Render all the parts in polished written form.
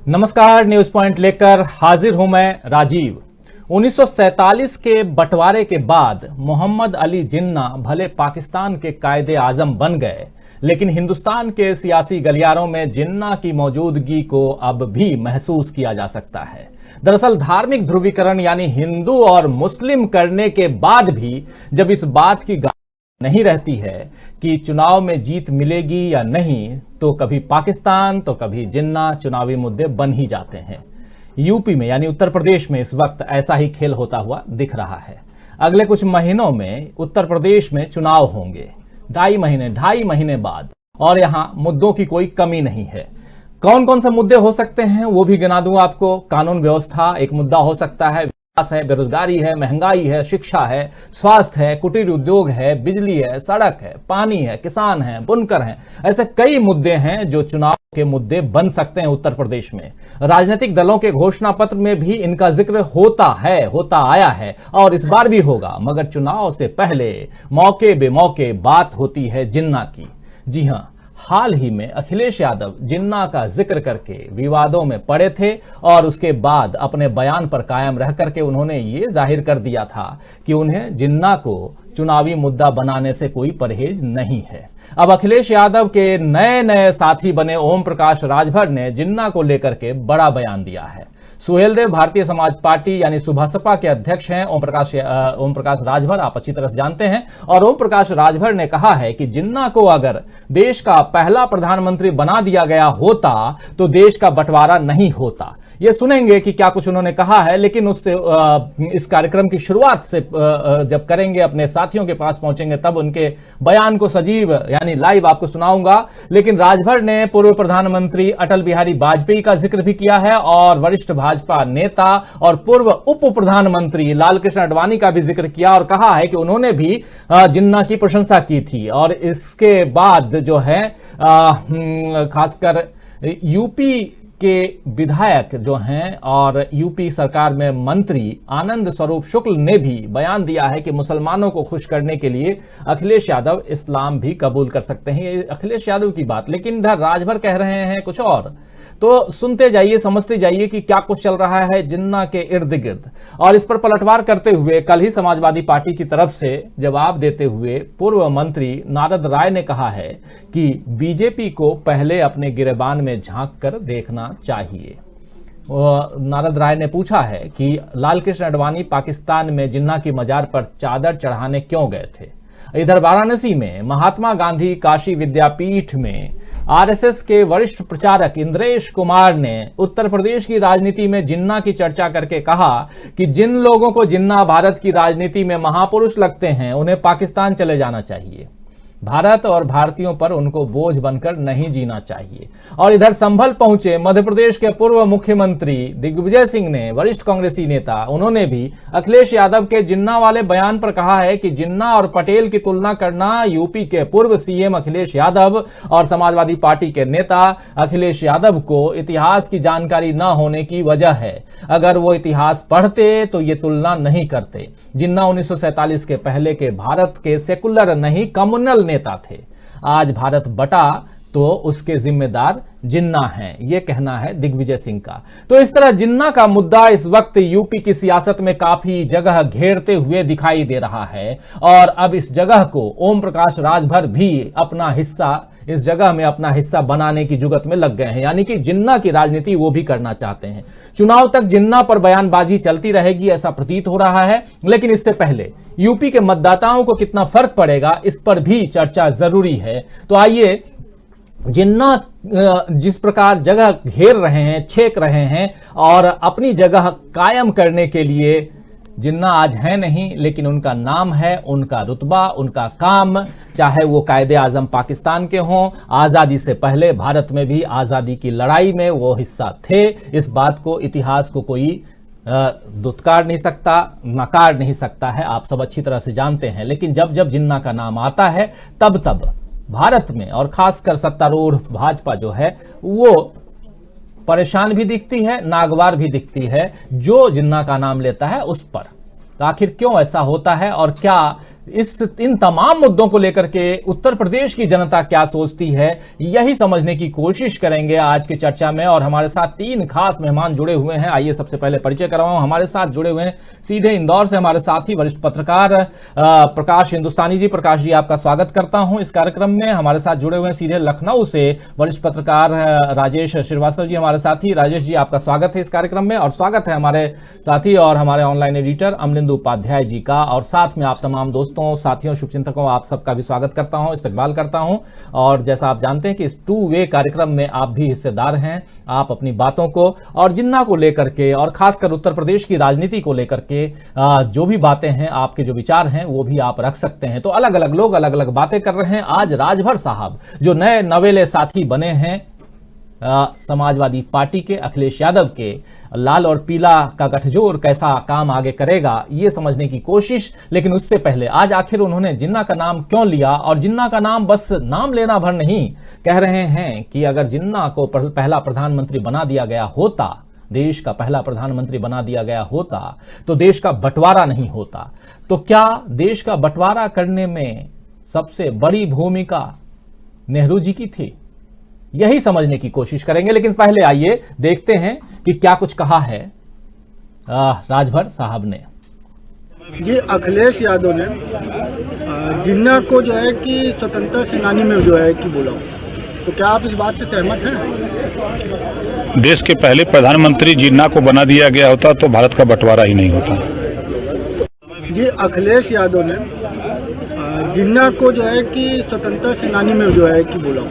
नमस्कार, news point लेकर हाजिर हूं मैं राजीव। 1947 के बंटवारे के बाद मोहम्मद अली जिन्ना भले पाकिस्तान के कायदे आजम बन गए, लेकिन हिंदुस्तान के सियासी गलियारों में जिन्ना की मौजूदगी को अब भी महसूस किया जा सकता है। दरअसल धार्मिक ध्रुवीकरण यानी हिंदू और मुस्लिम करने के बाद भी जब इस बात की नहीं रहती है कि चुनाव में जीत मिलेगी या नहीं, तो कभी पाकिस्तान तो कभी जिन्ना चुनावी मुद्दे बन ही जाते हैं। यूपी में यानी उत्तर प्रदेश में इस वक्त ऐसा ही खेल होता हुआ दिख रहा है। अगले कुछ महीनों में उत्तर प्रदेश में चुनाव होंगे, ढाई महीने बाद, और यहां मुद्दों की कोई कमी नहीं है। कौन कौन से मुद्दे हो सकते हैं वो भी गिना दूं आपको। कानून व्यवस्था एक मुद्दा हो सकता है, है, बेरोजगारी है, महंगाई है, शिक्षा है, स्वास्थ्य है, कुटीर उद्योग है, बिजली है, सड़क है, पानी है, किसान है, बुनकर हैं। ऐसे कई मुद्दे हैं जो चुनाव के मुद्दे बन सकते हैं उत्तर प्रदेश में। राजनीतिक दलों के घोषणा पत्र में भी इनका जिक्र होता आया है और इस बार भी होगा। मगर चुनाव से पहले मौके बेमौके बात होती है जिन्ना की। जी हां, हाल ही में अखिलेश यादव जिन्ना का जिक्र करके विवादों में पड़े थे और उसके बाद अपने बयान पर कायम रह करके उन्होंने ये जाहिर कर दिया था कि उन्हें जिन्ना को चुनावी मुद्दा बनाने से कोई परहेज नहीं है। अब अखिलेश यादव के नए साथी बने ओम प्रकाश राजभर ने जिन्ना को लेकर के बड़ा बयान दिया है। सुहेलदेव भारतीय समाज पार्टी यानी सुभासपा के अध्यक्ष हैं ओम प्रकाश राजभर, आप अच्छी तरह से जानते हैं। और ओम प्रकाश राजभर ने कहा है कि जिन्ना को अगर देश का पहला प्रधानमंत्री बना दिया गया होता तो देश का बंटवारा नहीं होता। ये सुनेंगे कि क्या कुछ उन्होंने कहा है, लेकिन उससे इस कार्यक्रम की शुरुआत से जब करेंगे, अपने साथियों के पास पहुंचेंगे, तब उनके बयान को सजीव यानी लाइव आपको सुनाऊंगा। लेकिन राजभर ने पूर्व प्रधानमंत्री अटल बिहारी वाजपेयी का जिक्र भी किया है और वरिष्ठ भाजपा नेता और पूर्व उप प्रधानमंत्री लालकृष्ण आडवाणी का भी जिक्र किया और कहा है कि उन्होंने भी जिन्ना की प्रशंसा की थी। और इसके बाद जो है खासकर यूपी के विधायक जो हैं और यूपी सरकार में मंत्री आनंद स्वरूप शुक्ल ने भी बयान दिया है कि मुसलमानों को खुश करने के लिए अखिलेश यादव इस्लाम भी कबूल कर सकते हैं। ये अखिलेश यादव की बात, लेकिन इधर राजभर कह रहे हैं कुछ और। तो सुनते जाइए, समझते जाइए कि क्या कुछ चल रहा है जिन्ना के इर्द गिर्द। और इस पर पलटवार करते हुए कल ही समाजवादी पार्टी की तरफ से जवाब देते हुए पूर्व मंत्री नारद राय ने कहा है कि बीजेपी को पहले अपने गिरेबान में झांक कर देखना चाहिए। नारद राय ने पूछा है कि लालकृष्ण आडवाणी पाकिस्तान में जिन्ना की मजार पर चादर चढ़ाने क्यों गए थे। इधर वाराणसी में महात्मा गांधी काशी विद्यापीठ में आरएसएस के वरिष्ठ प्रचारक इंद्रेश कुमार ने उत्तर प्रदेश की राजनीति में जिन्ना की चर्चा करके कहा कि जिन लोगों को जिन्ना भारत की राजनीति में महापुरुष लगते हैं उन्हें पाकिस्तान चले जाना चाहिए। भारत और भारतीयों पर उनको बोझ बनकर नहीं जीना चाहिए। और इधर संभल पहुंचे मध्य प्रदेश के पूर्व मुख्यमंत्री दिग्विजय सिंह ने, वरिष्ठ कांग्रेसी नेता, उन्होंने भी अखिलेश यादव के जिन्ना वाले बयान पर कहा है कि जिन्ना और पटेल की तुलना करना यूपी के पूर्व सीएम अखिलेश यादव और समाजवादी पार्टी के नेता अखिलेश यादव को इतिहास की जानकारी न होने की वजह है। अगर वो इतिहास पढ़ते तो ये तुलना नहीं करते। जिन्ना 1947 के पहले के भारत के सेकुलर नहीं कम्युनल नेता थे। आज भारत बटा तो उसके जिम्मेदार जिन्ना हैं, यह कहना है दिग्विजय सिंह का। तो इस तरह जिन्ना का मुद्दा इस वक्त यूपी की सियासत में काफी जगह घेरते हुए दिखाई दे रहा है। और अब इस जगह को ओम प्रकाश राजभर भी अपना हिस्सा बनाने की जुगत में लग गए हैं, यानी कि जिन्ना की राजनीति वो भी करना चाहते हैं। चुनाव तक जिन्ना पर बयानबाजी चलती रहेगी ऐसा प्रतीत हो रहा है, लेकिन इससे पहले यूपी के मतदाताओं को कितना फर्क पड़ेगा इस पर भी चर्चा जरूरी है। तो आइए, जिन्ना जिस प्रकार जगह घेर रहे हैं, छेक रहे हैं और अपनी जगह कायम करने के लिए जिन्ना आज है नहीं, लेकिन उनका नाम है, उनका रुतबा, उनका काम, चाहे वो कायदे आजम पाकिस्तान के हों, आजादी से पहले भारत में भी आजादी की लड़ाई में वो हिस्सा थे। इस बात को इतिहास को कोई दुत्कार नहीं सकता, नकार नहीं सकता है, आप सब अच्छी तरह से जानते हैं। लेकिन जब जब जिन्ना का नाम आता है तब भारत में और खासकर सत्तारूढ़ भाजपा जो है वो परेशान भी दिखती है, नागवार भी दिखती है जो जिन्ना का नाम लेता है उस पर। तो आखिर क्यों ऐसा होता है और क्या इन तमाम मुद्दों को लेकर के उत्तर प्रदेश की जनता क्या सोचती है, यही समझने की कोशिश करेंगे आज की चर्चा में। और हमारे साथ 3 खास मेहमान जुड़े हुए हैं। आइए सबसे पहले परिचय करवाऊं। हमारे साथ जुड़े हुए हैं सीधे इंदौर से हमारे साथी वरिष्ठ पत्रकार प्रकाश हिंदुस्तानी जी। प्रकाश जी, आपका स्वागत करता हूं इस कार्यक्रम में। हमारे साथ जुड़े हुए हैं सीधे लखनऊ से वरिष्ठ पत्रकार राजेश श्रीवास्तव जी, हमारे साथी। राजेश जी, आपका स्वागत है इस कार्यक्रम में। और स्वागत है हमारे साथी और हमारे ऑनलाइन एडिटर अमरिंदर उपाध्याय जी का। और साथ में आप तमाम दोस्तों, साथियों, शुभचिंतकों, आप सबका भी स्वागत करता हूं, इस्तकबाल करता हूं। और जैसा आप जानते हैं कि इस 2 वे कार्यक्रम में आप भी हिस्सेदार हैं। आप अपनी बातों को और जिन्ना को लेकर के और खासकर उत्तर प्रदेश की राजनीति को लेकर के जो भी बातें हैं, आपके जो विचार हैं, वो भी आप रख सकते हैं। तो अलग अलग लोग अलग अलग बातें कर रहे हैं। आज राजभर साहब जो नए नवेले साथी बने हैं समाजवादी पार्टी के, अखिलेश यादव के, लाल और पीला का गठजोड़ कैसा काम आगे करेगा, ये समझने की कोशिश। लेकिन उससे पहले आज आखिर उन्होंने जिन्ना का नाम क्यों लिया, और जिन्ना का नाम बस नाम लेना भर नहीं। कह रहे हैं कि अगर जिन्ना को पहला प्रधानमंत्री बना दिया गया होता, देश का पहला प्रधानमंत्री बना दिया गया होता, तो देश का बंटवारा नहीं होता। तो क्या देश का बंटवारा करने में सबसे बड़ी भूमिका नेहरू जी की थी? यही समझने की कोशिश करेंगे। लेकिन पहले आइए देखते हैं कि क्या कुछ कहा है राजभर साहब ने। जी, अखिलेश यादव ने जिन्ना को जो है कि स्वतंत्रता सेनानी में जो है कि बोला, तो क्या आप इस बात से सहमत हैं? देश के पहले प्रधानमंत्री जिन्ना को बना दिया गया होता तो भारत का बंटवारा ही नहीं होता। जी, अखिलेश यादव ने जिन्ना को जो है कि स्वतंत्रता सेनानी में जो है कि बोला,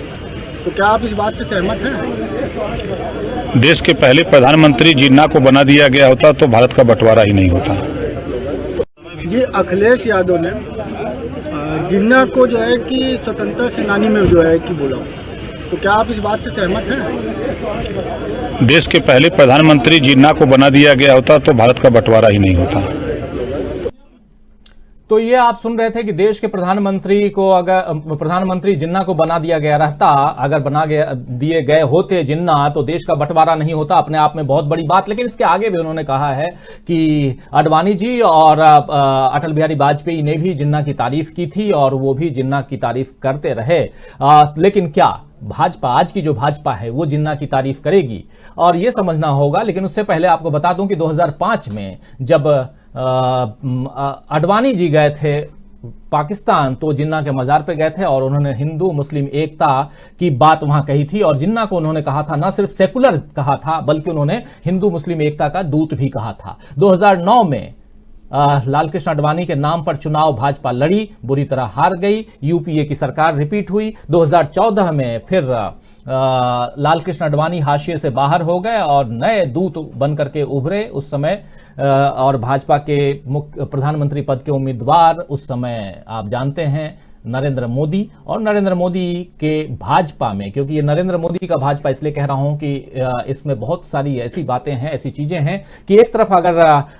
तो क्या आप इस बात से सहमत हैं? देश के पहले प्रधानमंत्री जिन्ना को बना दिया गया होता तो भारत का बंटवारा ही नहीं होता। जी, अखिलेश यादव ने जिन्ना को जो है कि स्वतंत्रता सेनानी में जो है कि बोला, तो क्या आप इस बात से सहमत हैं? देश के पहले प्रधानमंत्री जिन्ना को बना दिया गया होता तो भारत का बंटवारा ही नहीं होता। तो ये आप सुन रहे थे कि देश के प्रधानमंत्री को अगर प्रधानमंत्री जिन्ना को बना दिया गया रहता, अगर दिए गए होते जिन्ना, तो देश का बंटवारा नहीं होता। अपने आप में बहुत बड़ी बात। लेकिन इसके आगे भी उन्होंने कहा है कि आडवाणी जी और अटल बिहारी वाजपेयी ने भी जिन्ना की तारीफ की थी और वो भी जिन्ना की तारीफ करते रहे। लेकिन क्या भाजपा, आज की जो भाजपा है, वो जिन्ना की तारीफ करेगी? और ये समझना होगा। लेकिन उससे पहले आपको बता दूं कि 2005 में जब आडवाणी जी गए थे पाकिस्तान, तो जिन्ना के मजार पे गए थे और उन्होंने हिंदू मुस्लिम एकता की बात वहां कही थी। और जिन्ना को उन्होंने कहा था, न सिर्फ सेकुलर कहा था, बल्कि उन्होंने हिंदू मुस्लिम एकता का दूत भी कहा था। 2009 में लालकृष्ण आडवाणी के नाम पर चुनाव भाजपा लड़ी, बुरी तरह हार गई। यूपीए की सरकार रिपीट हुई। 2014 में फिर लालकृष्ण आडवाणी हाशिए से बाहर हो गए और नए दूत बनकर के उभरे उस समय। और भाजपा के मुख्य प्रधानमंत्री पद के उम्मीदवार उस समय आप जानते हैं नरेंद्र मोदी। और नरेंद्र मोदी के भाजपा में, क्योंकि ये नरेंद्र मोदी का भाजपा इसलिए कह रहा हूं कि इसमें बहुत सारी ऐसी बातें हैं, ऐसी चीजें हैं कि एक तरफ अगर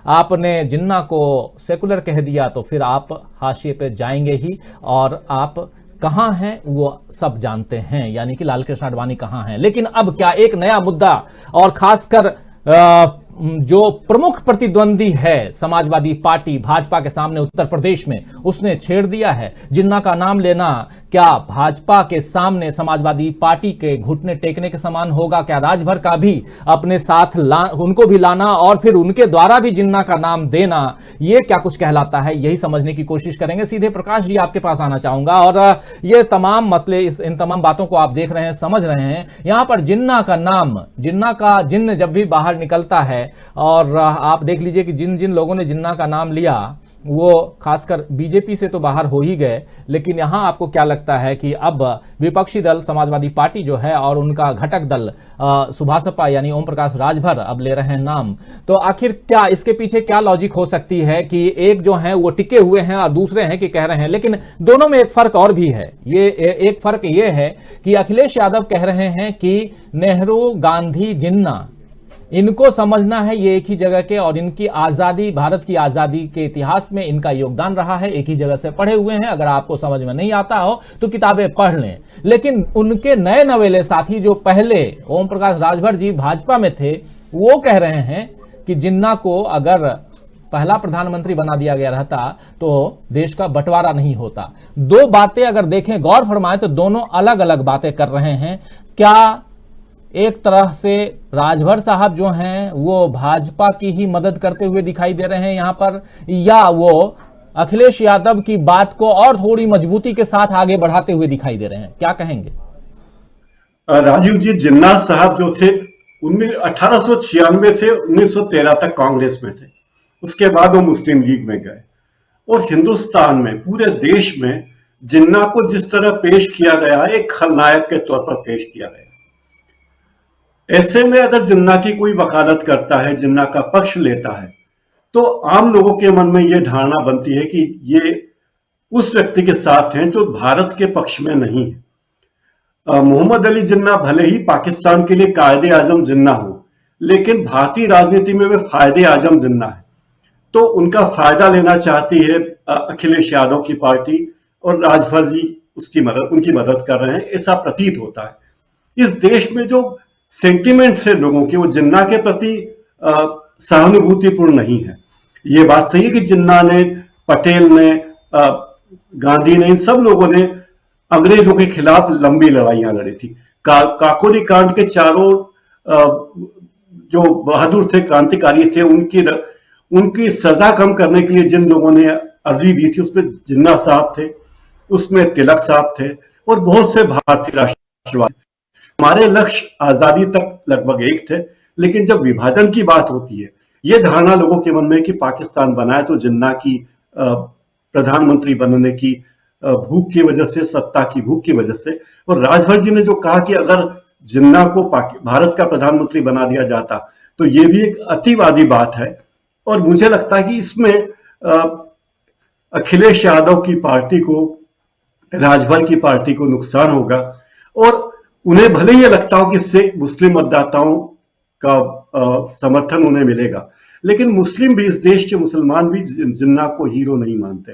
आपने जिन्ना को सेकुलर कह दिया तो फिर आप हाशिए पे जाएंगे ही। और आप कहां हैं वो सब जानते हैं, यानी कि लालकृष्ण आडवाणी कहां हैं। लेकिन अब क्या एक नया मुद्दा, और खासकर जो प्रमुख प्रतिद्वंदी है समाजवादी पार्टी भाजपा के सामने उत्तर प्रदेश में, उसने छेड़ दिया है। जिन्ना का नाम लेना क्या भाजपा के सामने समाजवादी पार्टी के घुटने टेकने के समान होगा? क्या राजभर का भी अपने साथ उनको भी लाना और फिर उनके द्वारा भी जिन्ना का नाम देना, ये क्या कुछ कहलाता है? यही समझने की कोशिश करेंगे। सीधे प्रकाश जी आपके पास आना चाहूंगा। और ये तमाम मसले, इन तमाम बातों को आप देख रहे हैं, समझ रहे हैं। यहां पर जिन्ना का नाम, जिन्ना का जिन्न जब भी बाहर निकलता है, और आप देख लीजिए कि जिन जिन लोगों ने जिन्ना का नाम लिया वो खासकर बीजेपी से तो बाहर हो ही गए। लेकिन यहां आपको क्या लगता है कि अब विपक्षी दल समाजवादी पार्टी जो है और उनका घटक दल सुभासपा यानी ओम प्रकाश राजभर अब ले रहे हैं नाम, तो आखिर क्या इसके पीछे क्या लॉजिक हो सकती है कि एक जो है वो टिके हुए हैं और दूसरे हैं कि कह रहे हैं? लेकिन दोनों में एक फर्क और भी है। ये एक फर्क ये है कि अखिलेश यादव कह रहे हैं कि नेहरू, गांधी, जिन्ना, इनको समझना है ये एक ही जगह के, और इनकी आजादी, भारत की आजादी के इतिहास में इनका योगदान रहा है। एक ही जगह से पढ़े हुए हैं। अगर आपको समझ में नहीं आता हो तो किताबें पढ़ लें। लेकिन उनके नए नवेले साथी जो पहले ओम प्रकाश राजभर जी भाजपा में थे, वो कह रहे हैं कि जिन्ना को अगर पहला प्रधानमंत्री बना दिया गया रहता तो देश का बंटवारा नहीं होता। दो बातें अगर देखें, गौर फरमाएं तो दोनों अलग अलग बातें कर रहे हैं। क्या एक तरह से राजभर साहब जो हैं वो भाजपा की ही मदद करते हुए दिखाई दे रहे हैं यहां पर, या वो अखिलेश यादव की बात को और थोड़ी मजबूती के साथ आगे बढ़ाते हुए दिखाई दे रहे हैं? क्या कहेंगे? राजीव जी, जिन्ना साहब जो थे 1896 से 1913 तक कांग्रेस में थे। उसके बाद वो मुस्लिम लीग में गए और हिंदुस्तान में, पूरे देश में जिन्ना को जिस तरह पेश किया गया, एक खलनायक के तौर पर पेश किया गया। ऐसे में अगर जिन्ना की कोई वकालत करता है, जिन्ना का पक्ष लेता है, तो आम लोगों के मन में यह धारणा बनती है कि ये उस व्यक्ति के साथ हैं जो भारत के पक्ष में नहीं है। मोहम्मद अली जिन्ना भले ही पाकिस्तान के लिए कायदे आजम जिन्ना हो, लेकिन भारतीय राजनीति में वे फायदे आजम जिन्ना है। तो उनका फायदा लेना चाहती है अखिलेश यादव की पार्टी, और राजभर जी उनकी मदद कर रहे हैं, ऐसा प्रतीत होता है। इस देश में जो सेंटिमेंट्स है लोगों के, वो जिन्ना के प्रति सहानुभूतिपूर्ण नहीं है। ये बात सही है कि जिन्ना ने, पटेल ने, गांधी ने, इन सब लोगों ने अंग्रेजों के खिलाफ लंबी लड़ाइयां लड़ी थी। काकोरी कांड के चारों जो बहादुर थे, क्रांतिकारी थे, उनकी सजा कम करने के लिए जिन लोगों ने अर्जी दी थी, उसमें जिन्ना साहब थे, उसमें तिलक साहब थे और बहुत से भारतीय राष्ट्रवादी। हमारे लक्ष्य आजादी तक लगभग एक थे, लेकिन जब विभाजन की बात होती है, यह धारणा लोगों के मन में कि पाकिस्तान बनाए तो जिन्ना की प्रधानमंत्री बनने की भूख की वजह से, सत्ता की भूख की वजह से। और राजभर जी ने जो कहा कि अगर जिन्ना को भारत का प्रधानमंत्री बना दिया जाता, तो ये भी एक अतिवादी बात है। और मुझे लगता है कि इसमें अखिलेश यादव की पार्टी को, राजभर की पार्टी को नुकसान होगा, और उन्हें भले ही लगता हो कि इससे मुस्लिम मतदाताओं का समर्थन उन्हें मिलेगा, लेकिन मुस्लिम भी, इस देश के मुसलमान भी जिन्ना को हीरो नहीं मानते।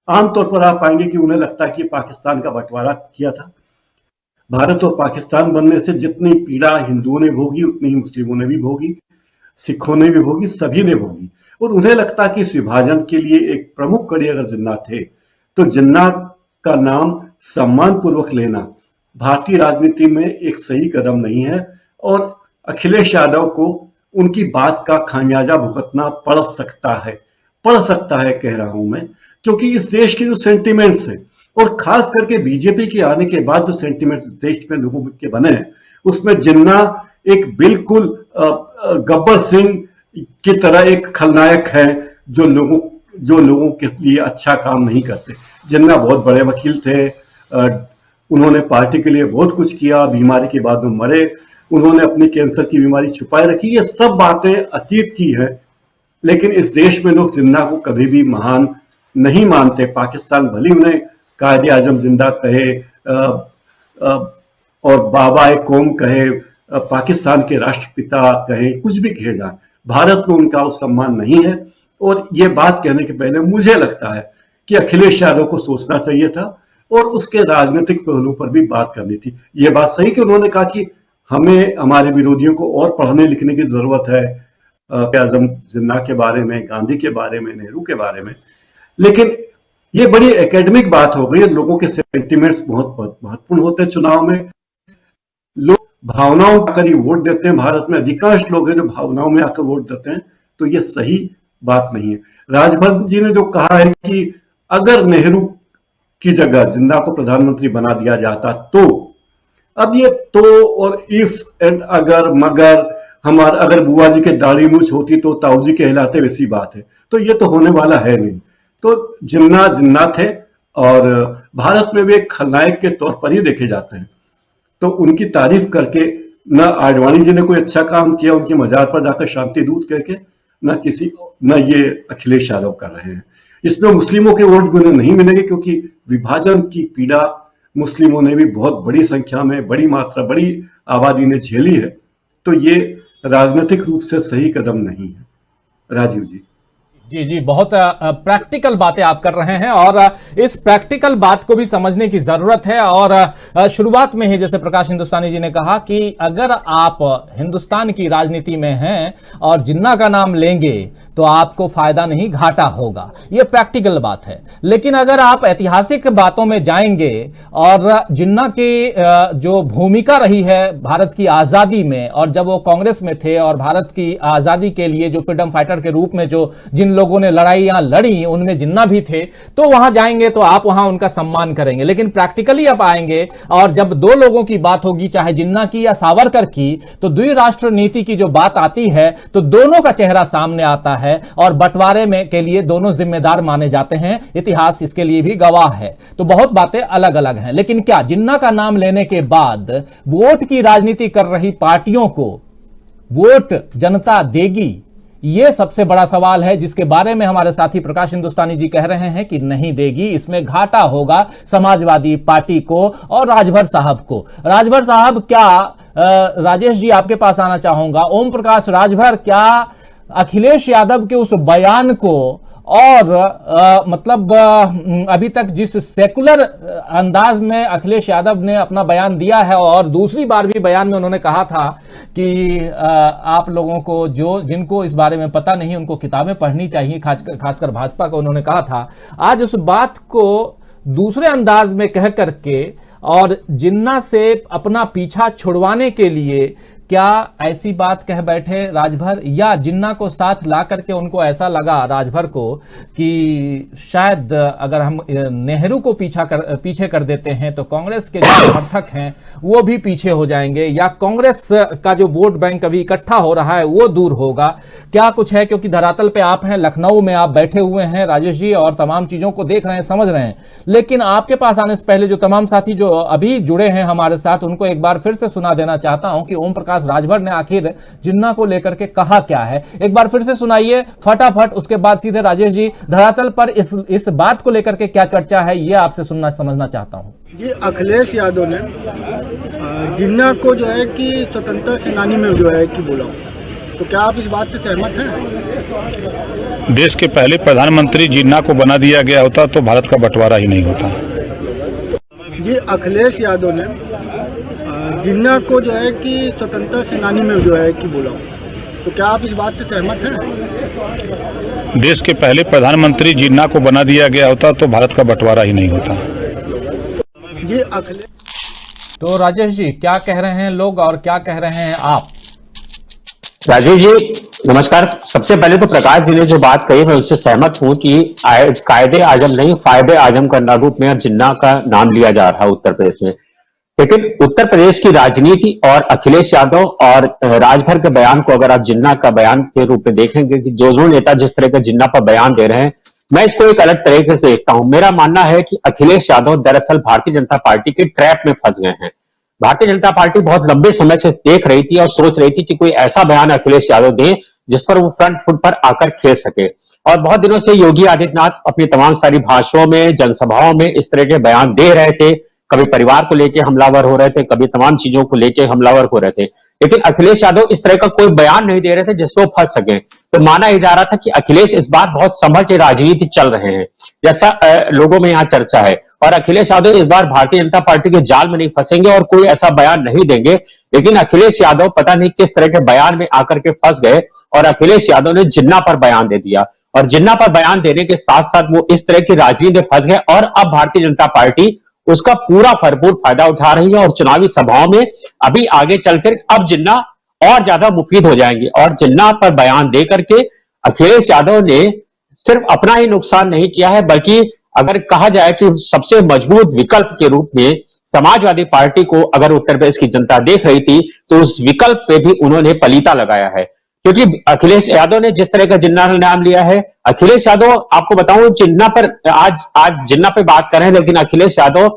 आमतौर पर आप पाएंगे कि उन्हें लगता है कि पाकिस्तान का बंटवारा किया था। भारत और पाकिस्तान बनने से जितनी पीड़ा हिंदुओं ने भोगी, उतनी ही मुस्लिमों ने भी भोगी, सिखों ने भी भोगी, सभी ने भोगी। और उन्हें लगता कि इस विभाजन के लिए एक प्रमुख कड़ी अगर जिन्ना थे, तो जिन्ना का नाम सम्मान पूर्वक लेना भारतीय राजनीति में एक सही कदम नहीं है, और अखिलेश यादव को उनकी बात का खामियाजा भुगतना पड़ सकता है कह रहा हूं मैं, क्योंकि इस देश के जो सेंटिमेंट्स हैं, और खास करके बीजेपी के आने के बाद जो सेंटिमेंट्स देश में लोगों के बने हैं, उसमें जिन्ना एक बिल्कुल गब्बर सिंह की तरह एक खलनायक है जो लोगों के लिए अच्छा काम नहीं करते। जिन्ना बहुत बड़े वकील थे, उन्होंने पार्टी के लिए बहुत कुछ किया, बीमारी के बाद में मरे, उन्होंने अपनी कैंसर की बीमारी छुपाए रखी। ये सब बातें अतीत की है, लेकिन इस देश में लोग जिन्ना को कभी भी महान नहीं मानते। पाकिस्तान भले उन्हें कायदे आजम जिंदा कहे और बाबा ए कौम कहे, पाकिस्तान के राष्ट्रपिता कहे, कुछ भी कहे जाए, भारत में उनका वो सम्मान नहीं है। और ये बात कहने के पहले मुझे लगता है कि अखिलेश यादव को सोचना चाहिए था और उसके राजनीतिक पहलू पर भी बात करनी थी। ये बात सही कि उन्होंने कहा कि हमें, हमारे विरोधियों को और पढ़ने लिखने की जरूरत है, आजम जिन्ना के बारे में, गांधी के बारे में, नेहरू के बारे में, लेकिन ये बड़ी एकेडमिक बात हो गई है। लोगों के सेंटिमेंट्स बहुत महत्वपूर्ण होते हैं चुनाव में। लोग भावनाओं का आकर ही वोट देते हैं। भारत में अधिकांश लोग हैं जो भावनाओं में आकर वोट देते हैं, तो ये सही बात नहीं है। राजभर जी ने जो कहा है कि अगर नेहरू की जगह जिन्ना को प्रधानमंत्री बना दिया जाता, तो अब ये तो और इफ एंड अगर मगर, अगर बुआ जी के दाढ़ी मूछ होती तो ताऊ जी कहलाते, वैसी बात है। तो ये तो होने वाला है नहीं। तो जिन्ना थे और भारत में वे खलनायक के तौर पर ही देखे जाते हैं। तो उनकी तारीफ करके न आडवाणी जी ने कोई अच्छा काम किया उनकी मजार पर जाकर शांति दूत करके, न ये अखिलेश यादव कर रहे हैं। इसमें मुस्लिमों के वोट भी उन्हें नहीं मिलेंगे, क्योंकि विभाजन की पीड़ा मुस्लिमों ने भी बहुत बड़ी संख्या में, बड़ी मात्रा, बड़ी आबादी ने झेली है। तो ये राजनीतिक रूप से सही कदम नहीं है। राजीव जी। जी जी, बहुत प्रैक्टिकल बातें आप कर रहे हैं और इस प्रैक्टिकल बात को भी समझने की जरूरत है। और शुरुआत में ही जैसे प्रकाश हिंदुस्तानी जी ने कहा कि अगर आप हिंदुस्तान की राजनीति में हैं और जिन्ना का नाम लेंगे तो आपको फायदा नहीं घाटा होगा, ये प्रैक्टिकल बात है। लेकिन अगर आप ऐतिहासिक बातों में जाएंगे और जिन्ना की जो भूमिका रही है भारत की आजादी में, और जब वो कांग्रेस में थे और भारत की आजादी के लिए जो फ्रीडम फाइटर के रूप में जो जिन लोगों ने लड़ाइयां लड़ी उनमें जिन्ना भी थे, तो वहां जाएंगे तो आप वहां उनका सम्मान करेंगे। लेकिन प्रैक्टिकली आप आएंगे और जब दो लोगों की बात होगी, चाहे जिन्ना की या सावरकर की, तो द्विराष्ट्र नीति की जो बात आती है तो दोनों का चेहरा सामने आता है और बंटवारे में के लिए दोनों जिम्मेदार माने जाते हैं। इतिहास इसके लिए भी गवाह है। तो बहुत बातें अलग अलग हैं, लेकिन क्या जिन्ना का नाम लेने के बाद वोट की राजनीति कर रही पार्टियों को वोट जनता देगी? यह सबसे बड़ा सवाल है, जिसके बारे में हमारे साथी प्रकाश हिंदुस्तानी जी कह रहे हैं कि नहीं देगी, इसमें घाटा होगा समाजवादी पार्टी को और राजभर साहब को। राजभर साहब, क्या राजेश जी आपके पास आना चाहूंगा। ओम प्रकाश राजभर, क्या अखिलेश यादव के उस बयान को और अभी तक जिस सेकुलर अंदाज में अखिलेश यादव ने अपना बयान दिया है, और दूसरी बार भी बयान में उन्होंने कहा था कि आप लोगों को जिनको इस बारे में पता नहीं उनको किताबें पढ़नी चाहिए, खासकर भाजपा को उन्होंने कहा था, आज उस बात को दूसरे अंदाज में कह करके और जिन्ना से अपना पीछा छुड़वाने के लिए क्या ऐसी बात कह बैठे राजभर, या जिन्ना को साथ ला करके उनको ऐसा लगा राजभर को कि शायद अगर हम नेहरू को पीछे कर देते हैं तो कांग्रेस के जो समर्थक हैं वो भी पीछे हो जाएंगे, या कांग्रेस का जो वोट बैंक अभी इकट्ठा हो रहा है वो दूर होगा? क्या कुछ है? क्योंकि धरातल पे आप हैं, लखनऊ में आप बैठे हुए हैं राजेश जी, और तमाम चीजों को देख रहे हैं, समझ रहे हैं। लेकिन आपके पास आने से पहले जो तमाम साथी जो अभी जुड़े हैं हमारे साथ, उनको एक बार फिर से सुना देना चाहता हूं कि ओम प्रकाश राजभर ने आखिर जिन्ना को लेकर के कहा क्या है। एक बार फिर से सुनाइए फटाफट, उसके बाद सीधे राजेश जी धरातल पर इस बात को लेकर के क्या चर्चा है ये आपसे सुनना समझना चाहता हूं। जी, अखिलेश यादव ने जिन्ना को जो है कि स्वतंत्रता सेनानी में जो है कि बोला, तो क्या आप इस बात से सहमत हैं? देश के पहले प्रधानमंत्री जिन्ना को बना दिया गया होता तो भारत का बंटवारा ही नहीं होता। जी, अखिलेश यादव ने जिन्ना को जो है कि स्वतंत्रता सेनानी में जो है कि बोला, तो क्या आप इस बात से सहमत हैं? देश के पहले प्रधानमंत्री जिन्ना को बना दिया गया होता तो भारत का बंटवारा ही नहीं होता। जी, अखिलेश, तो राजेश जी क्या कह रहे हैं लोग और क्या कह रहे हैं आप? राजीव जी नमस्कार। सबसे पहले तो प्रकाश जी ने जो बात कही मैं उससे सहमत हूं कि कायदे आजम नहीं फायदे आजम का रूप में अब जिन्ना का नाम लिया जा रहा है उत्तर प्रदेश में। लेकिन उत्तर प्रदेश की राजनीति और अखिलेश यादव और राजभर के बयान को अगर आप जिन्ना का बयान के रूप में देखेंगे कि जो नेता जिस तरह का जिन्ना पर बयान दे रहे हैं, मैं इसको एक अलग तरीके से देखता हूं। मेरा मानना है कि अखिलेश यादव दरअसल भारतीय जनता पार्टी के ट्रैप में फंस गए हैं। भारतीय जनता पार्टी बहुत लंबे समय से देख रही थी और सोच रही थी कि कोई ऐसा बयान अखिलेश यादव दें जिस पर वो फ्रंट फुट पर आकर खेल सके। और बहुत दिनों से योगी आदित्यनाथ अपनी तमाम सारी भाषणों में, जनसभाओं में इस तरह के बयान दे रहे थे। कभी परिवार को लेकर हमलावर हो रहे थे, कभी तमाम चीजों को लेकर हमलावर हो रहे थे, लेकिन अखिलेश यादव इस तरह का कोई बयान नहीं दे रहे थे जिसको फंस सके। तो माना ही जा रहा था कि अखिलेश इस बार बहुत संभल के राजनीति चल रहे हैं, जैसा लोगों में यहाँ चर्चा है। और अखिलेश यादव इस बार भारतीय जनता पार्टी के जाल में नहीं फंसेंगे और कोई ऐसा बयान नहीं देंगे। लेकिन अखिलेश यादव पता नहीं किस तरह के बयान में आकर के फंस गए और अखिलेश यादव ने जिन्ना पर बयान दे दिया। और जिन्ना पर बयान देने के साथ साथ वो इस तरह की राजनीति में फंस गए और अब भारतीय जनता पार्टी उसका पूरा भरपूर फायदा उठा रही है। और चुनावी सभाओं में अभी आगे चलकर अब जिन्ना और ज्यादा मुफीद हो जाएंगे। और जिन्ना पर बयान दे करके अखिलेश यादव ने सिर्फ अपना ही नुकसान नहीं किया है, बल्कि अगर कहा जाए कि सबसे मजबूत विकल्प के रूप में समाजवादी पार्टी को अगर उत्तर प्रदेश की जनता देख रही थी तो उस विकल्प पे भी उन्होंने पलीता लगाया है। क्योंकि अखिलेश यादव ने जिस तरह का जिन्ना ने नाम लिया है, अखिलेश यादव आपको बताऊं जिन्ना पर आज जिन्ना पे बात कर रहे हैं, लेकिन अखिलेश यादव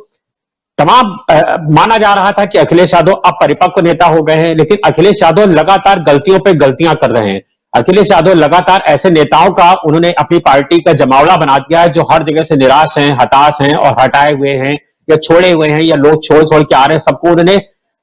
तमाम माना जा रहा था कि अखिलेश यादव अब परिपक्व नेता हो गए हैं, लेकिन अखिलेश यादव लगातार गलतियों पे गलतियां कर रहे हैं। अखिलेश यादव लगातार ऐसे नेताओं का उन्होंने अपनी पार्टी का जमावड़ा बना दिया है जो हर जगह से निराश हैं, हताश हैं और हटाए हुए हैं या छोड़े हुए हैं या लोग छोड़ छोड़ के आ रहे हैं। सबको उन्होंने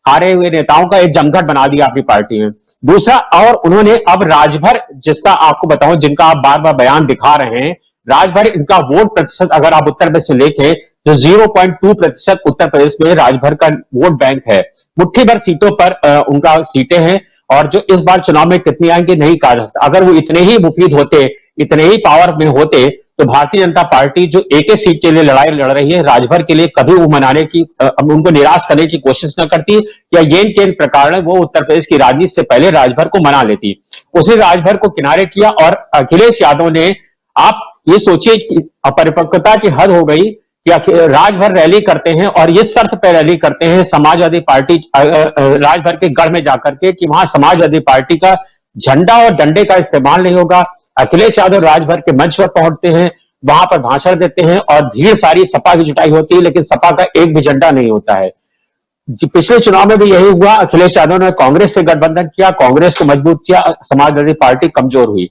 हारे हुए नेताओं का एक जमघट बना दिया अपनी पार्टी में। दूसरा, और उन्होंने अब राजभर, जिसका आपको बताऊं, जिनका आप बार बार बयान दिखा रहे हैं, राजभर इनका वोट प्रतिशत अगर आप उत्तर प्रदेश में देखें तो 0.2% उत्तर प्रदेश में राजभर का वोट बैंक है। मुट्ठी भर सीटों पर उनका सीटें हैं, और जो इस बार चुनाव में कितनी आएंगी नहीं कहा जा सकता। अगर वो इतने ही मुफीद होते, इतने ही पावर में होते, तो भारतीय जनता पार्टी जो एक एक सीट के लिए लड़ाई लड़ रही है राजभर के लिए, कभी वो मनाने की, उनको निराश करने की कोशिश न करती, या येन केन प्रकार वो उत्तर प्रदेश की राजनीति से पहले राजभर को मना लेती। उसी राजभर को किनारे किया, और अखिलेश यादव ने, आप ये सोचिए कि अपरिपक्वता की हद हो गई कि राजभर रैली करते हैं, और ये शर्त पर रैली करते हैं समाजवादी पार्टी राजभर के गढ़ में जाकर के कि वहां समाजवादी पार्टी का झंडा और डंडे का इस्तेमाल नहीं होगा। अखिलेश यादव राजभर के मंच पर पहुंचते हैं, वहां पर भाषण देते हैं, और भीड़ सारी सपा की जुटाई होती है, लेकिन सपा का एक भी झंडा नहीं होता है। पिछले चुनाव में भी यही हुआ। अखिलेश यादव ने कांग्रेस से गठबंधन किया, कांग्रेस को मजबूत किया, समाजवादी पार्टी कमजोर हुई।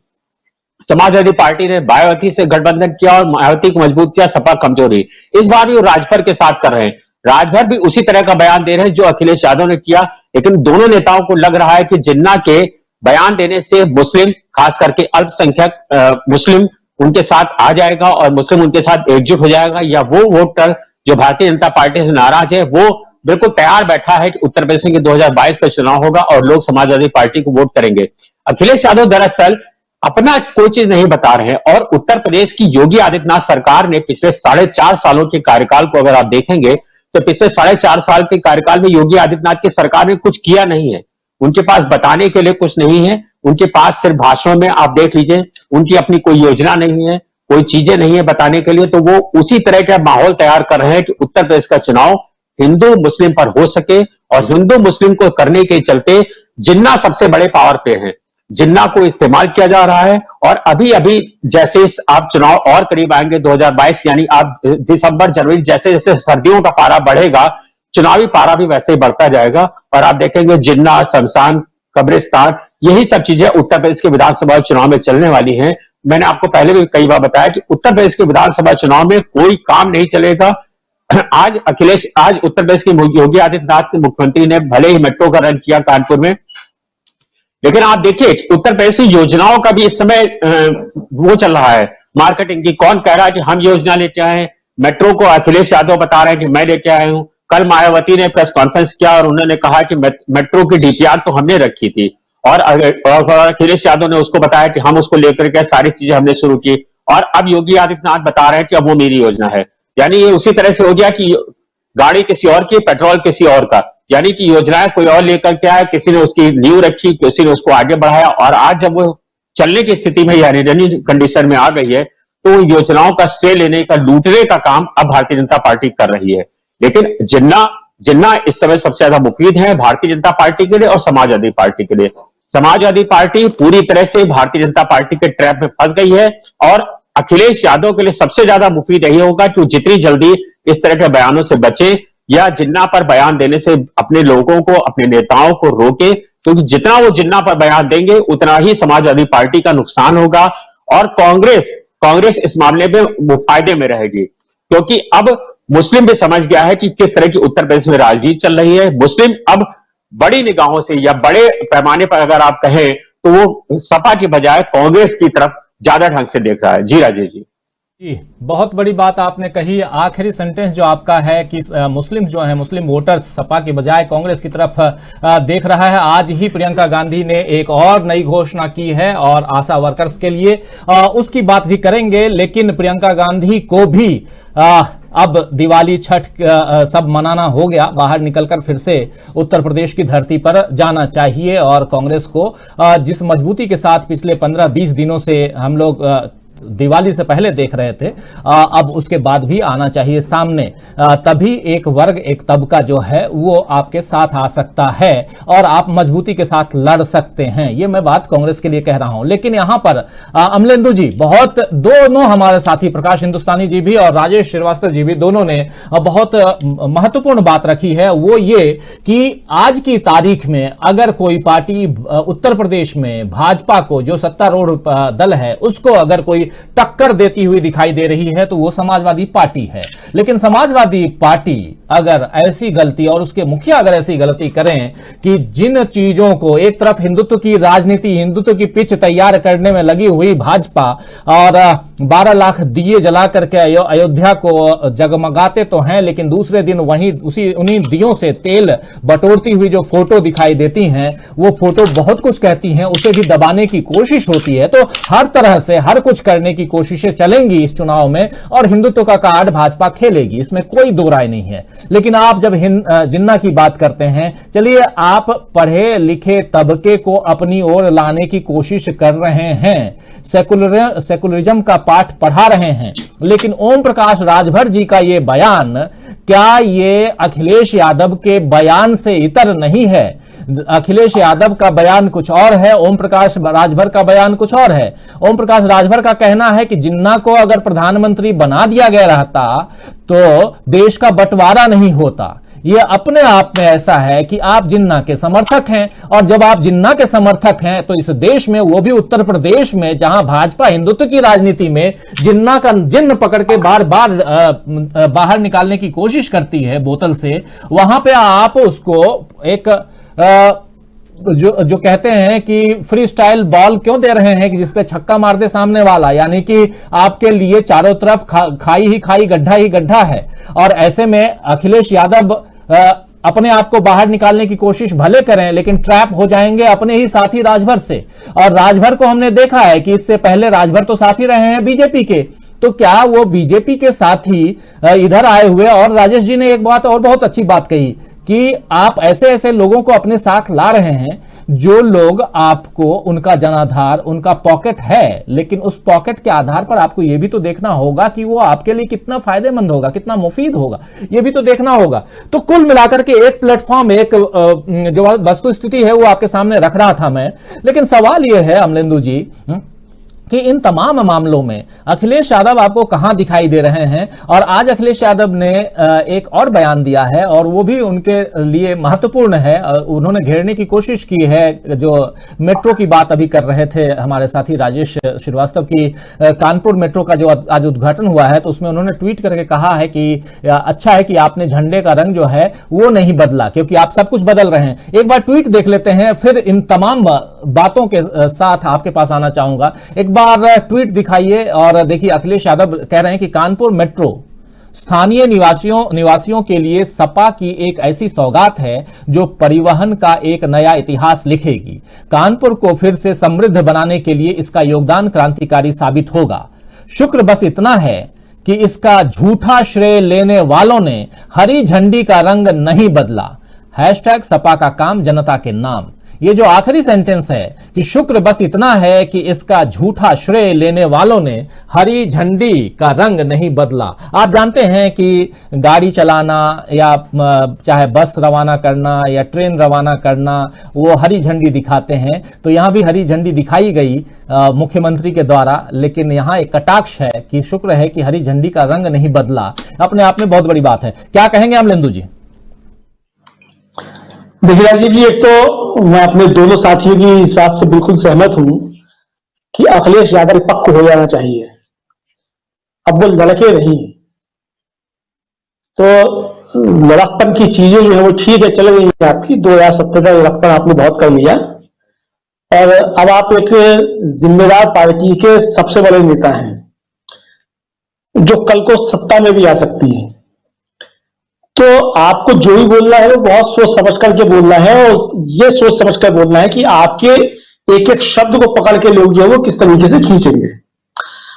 समाजवादी पार्टी ने मायावती से गठबंधन किया और मायावती को मजबूत किया, सपा कमजोर हुई। इस बार भी वो राजभर के साथ कर रहे हैं। राजभर भी उसी तरह का बयान दे रहे हैं जो अखिलेश यादव ने किया, लेकिन दोनों नेताओं को लग रहा है कि जिन्ना के बयान देने से मुस्लिम, खास करके अल्पसंख्यक मुस्लिम उनके साथ आ जाएगा और मुस्लिम उनके साथ एकजुट हो जाएगा, या वो वोटर जो भारतीय जनता पार्टी से नाराज है वो बिल्कुल तैयार बैठा है कि उत्तर प्रदेश में 2022 का चुनाव होगा और लोग समाजवादी पार्टी को वोट करेंगे। अखिलेश यादव दरअसल अपना कोई चीज नहीं बता रहे हैं, और उत्तर प्रदेश की योगी आदित्यनाथ सरकार ने पिछले 4.5 सालों के कार्यकाल को अगर आप देखेंगे तो पिछले 4.5 साल के कार्यकाल में योगी आदित्यनाथ की सरकार ने कुछ किया नहीं है। उनके पास बताने के लिए कुछ नहीं है, उनके पास सिर्फ भाषणों में आप देख लीजिए, उनकी अपनी कोई योजना नहीं है, कोई चीजें नहीं है बताने के लिए। तो वो उसी तरह का माहौल तैयार कर रहे हैं कि उत्तर प्रदेश का चुनाव हिंदू मुस्लिम पर हो सके, और हिंदू मुस्लिम को करने के चलते जिन्ना सबसे बड़े पावर पे हैं, जिन्ना को इस्तेमाल किया जा रहा है। और अभी अभी जैसे आप चुनाव और करीब आएंगे 2022, यानी आप दिसंबर जनवरी, जैसे जैसे सर्दियों का पारा बढ़ेगा, चुनावी पारा भी वैसे ही बढ़ता जाएगा, और आप देखेंगे जिन्ना, शमशान, कब्रिस्तान, यही सब चीजें उत्तर प्रदेश के विधानसभा चुनाव में चलने वाली हैं। मैंने आपको पहले भी कई बार बताया कि उत्तर प्रदेश के विधानसभा चुनाव में कोई काम नहीं चलेगा। आज उत्तर प्रदेश के योगी आदित्यनाथ के मुख्यमंत्री ने भले ही मेट्रो का रन किया कानपुर में, लेकिन आप देखिए उत्तर प्रदेश की योजनाओं का भी इस समय वो चल रहा है मार्केटिंग की। कौन कह रहा है कि हम योजना लेके आए हैं? मेट्रो को अखिलेश यादव बता रहे हैं कि मैं लेके आया हूं। कल मायावती ने प्रेस कॉन्फ्रेंस किया और उन्होंने कहा कि मेट्रो की डीपीआर तो हमने रखी थी, और अखिलेश यादव ने उसको बताया कि हम उसको लेकर के सारी चीजें हमने शुरू की, और अब योगी आदित्यनाथ बता रहे हैं कि अब वो मेरी योजना है। यानी ये उसी तरह से हो गया कि गाड़ी किसी और की, पेट्रोल किसी और का, यानी कि योजनाएं कोई और लेकर के आया, किसी ने उसकी नींव रखी, किसी ने उसको आगे बढ़ाया, और आज जब वो चलने की स्थिति में यानी रनिंग कंडीशन में आ गई है, तो योजनाओं का श्रेय लेने का, लूटने का काम अब भारतीय जनता पार्टी कर रही है। लेकिन जिन्ना इस समय सबसे ज्यादा मुफीद है भारतीय जनता पार्टी के लिए और समाजवादी पार्टी के लिए। समाजवादी पार्टी पूरी तरह से भारतीय जनता पार्टी के ट्रैप में फंस गई है, और अखिलेश यादव के लिए सबसे ज्यादा मुफीद यही होगा कि जितनी जल्दी इस तरह के बयानों से बचे, या जिन्ना पर बयान देने से अपने लोगों को, अपने नेताओं को रोके, क्योंकि जितना वो जिन्ना पर बयान देंगे उतना ही समाजवादी पार्टी का नुकसान होगा, और कांग्रेस इस मामले में फायदे में रहेगी, क्योंकि अब मुस्लिम भी समझ गया है कि किस तरह की उत्तर प्रदेश में राजनीति चल रही है। मुस्लिम अब बड़ी निगाहों से या बड़े पैमाने पर अगर आप कहें तो वो सपा की बजाय कांग्रेस की तरफ ज्यादा ढंग से देख रहा है। जी राजेश जी। जी, बहुत बड़ी बात आपने कही। आखिरी सेंटेंस जो आपका है कि मुस्लिम जो है, मुस्लिम वोटर्स सपा के बजाय कांग्रेस की तरफ देख रहा है। आज ही प्रियंका गांधी ने एक और नई घोषणा की है, और आशा वर्कर्स के लिए उसकी बात भी करेंगे। लेकिन प्रियंका गांधी को भी अब दिवाली, छठ सब मनाना हो गया, बाहर निकलकर फिर से उत्तर प्रदेश की धरती पर जाना चाहिए, और कांग्रेस को जिस मजबूती के साथ पिछले 15-20 दिनों से हम लोग दिवाली से पहले देख रहे थे, अब उसके बाद भी आना चाहिए सामने। तभी एक वर्ग, एक तबका जो है वो आपके साथ आ सकता है, और आप मजबूती के साथ लड़ सकते हैं। ये मैं बात कांग्रेस के लिए कह रहा हूं। लेकिन यहां पर अमलेंदु जी, बहुत दोनों हमारे साथी प्रकाश हिंदुस्तानी जी भी और राजेश श्रीवास्तव जी भी, दोनों ने बहुत महत्वपूर्ण बात रखी है। वो ये कि आज की तारीख में अगर कोई पार्टी उत्तर प्रदेश में भाजपा को, जो सत्तारूढ़ दल है, उसको अगर कोई टक्कर देती हुई दिखाई दे रही है तो वो समाजवादी पार्टी है। लेकिन समाजवादी पार्टी अगर ऐसी गलती और उसके मुखिया अगर ऐसी गलती करें कि जिन चीजों को एक तरफ हिंदुत्व की राजनीति, हिंदुत्व की पिच तैयार करने में लगी हुई भाजपा और 12 लाख दिए जला करके अयोध्या को जगमगाते तो हैं, लेकिन दूसरे दिन वहीं उन्हीं दियों से तेल बटोरती हुई जो फोटो दिखाई देती हैं, वो फोटो बहुत कुछ कहती हैं, उसे भी दबाने की कोशिश होती है। तो हर तरह से हर कुछ करने की कोशिशें चलेंगी इस चुनाव में और हिंदुत्व का कार्ड भाजपा खेलेगी, इसमें कोई दो राय नहीं है। लेकिन आप जब जिन्ना की बात करते हैं, चलिए आप पढ़े लिखे तबके को अपनी ओर लाने की कोशिश कर रहे हैं, सेकुलरिज्म का पाठ पढ़ा रहे हैं, लेकिन ओम प्रकाश राजभर जी का यह बयान, क्या ये अखिलेश यादव के बयान से इतर नहीं है? अखिलेश यादव का बयान कुछ और है, ओम प्रकाश राजभर का बयान कुछ और है। ओम प्रकाश राजभर का कहना है कि जिन्ना को अगर प्रधानमंत्री बना दिया गया रहता तो देश का बंटवारा नहीं होता। यह अपने आप में ऐसा है कि आप जिन्ना के समर्थक हैं, और जब आप जिन्ना के समर्थक हैं तो इस देश में, वो भी उत्तर प्रदेश में, जहां भाजपा हिंदुत्व की राजनीति में जिन्ना का जिन्न पकड़ के बार बार बाहर निकालने की कोशिश करती है बोतल से, वहां पे आप उसको एक जो कहते हैं कि फ्री स्टाइल बॉल क्यों दे रहे हैं कि जिसपे छक्का मार दे सामने वाला, यानी कि आपके लिए चारों तरफ खाई ही खाई, गड्ढा ही गड्ढा है। और ऐसे में अखिलेश यादव अपने आप को बाहर निकालने की कोशिश भले करें, लेकिन ट्रैप हो जाएंगे अपने ही साथी राजभर से। और राजभर को हमने देखा है कि इससे पहले राजभर तो साथी रहे हैं बीजेपी के, तो क्या वो बीजेपी के साथी इधर आए हुए? और राजेश जी ने एक बात और बहुत अच्छी बात कही कि आप ऐसे ऐसे लोगों को अपने साथ ला रहे हैं जो लोग आपको, उनका जनाधार, उनका पॉकेट है, लेकिन उस पॉकेट के आधार पर आपको यह भी तो देखना होगा कि वो आपके लिए कितना फायदेमंद होगा, कितना मुफीद होगा, यह भी तो देखना होगा। तो कुल मिलाकर के एक प्लेटफॉर्म, एक जो वस्तु स्थिति है वो आपके सामने रख रहा था मैं। लेकिन सवाल यह है अमलेंदु जी कि इन तमाम मामलों में अखिलेश यादव आपको कहां दिखाई दे रहे हैं? और आज अखिलेश यादव ने एक और बयान दिया है और वो भी उनके लिए महत्वपूर्ण है। उन्होंने घेरने की कोशिश की है, जो मेट्रो की बात अभी कर रहे थे हमारे साथी राजेश श्रीवास्तव की, कानपुर मेट्रो का जो आज उद्घाटन हुआ है, तो उसमें उन्होंने ट्वीट करके कहा है कि अच्छा है कि आपने झंडे का रंग जो है वो नहीं बदला, क्योंकि आप सब कुछ बदल रहे हैं। एक बार ट्वीट देख लेते हैं, फिर इन तमाम बातों के साथ आपके पास आना चाहूंगा। एक बार ट्वीट दिखाइए और देखिए, अखिलेश यादव कह रहे हैं कि कानपुर मेट्रो स्थानीय निवासियों के लिए सपा की एक ऐसी सौगात है जो परिवहन का एक नया इतिहास लिखेगी। कानपुर को फिर से समृद्ध बनाने के लिए इसका योगदान क्रांतिकारी साबित होगा। शुक्र बस इतना है कि इसका झूठा श्रेय लेने वालों ने हरी झंडी का रंग नहीं बदला। हैशटैग सपा का काम जनता के नाम। ये जो आखिरी सेंटेंस है कि शुक्र बस इतना है कि इसका झूठा श्रेय लेने वालों ने हरी झंडी का रंग नहीं बदला। आप जानते हैं कि गाड़ी चलाना या चाहे बस रवाना करना या ट्रेन रवाना करना, वो हरी झंडी दिखाते हैं। तो यहां भी हरी झंडी दिखाई गई मुख्यमंत्री के द्वारा, लेकिन यहां एक कटाक्ष है कि शुक्र है कि हरी झंडी का रंग नहीं बदला। अपने आप में बहुत बड़ी बात है। क्या कहेंगे अमलेंदु जी? देखिए राजीव जी, एक तो मैं अपने दोनों साथियों की इस बात से बिल्कुल सहमत हूं कि अखिलेश यादव पक्का हो जाना चाहिए। अब वो लड़के नहीं, तो लड़कपन की चीजें जो है वो ठीक है, चल रही है आपकी। 2017 का लड़कपन आपने बहुत कर लिया और अब आप एक जिम्मेदार पार्टी के सबसे बड़े नेता हैं जो कल को सत्ता में भी आ सकती है। तो आपको जो भी बोलना है वो बहुत सोच समझ करके बोलना है, और ये सोच समझ कर बोलना है कि आपके एक एक शब्द को पकड़ के लोग जो है वो किस तरीके से खींचेंगे।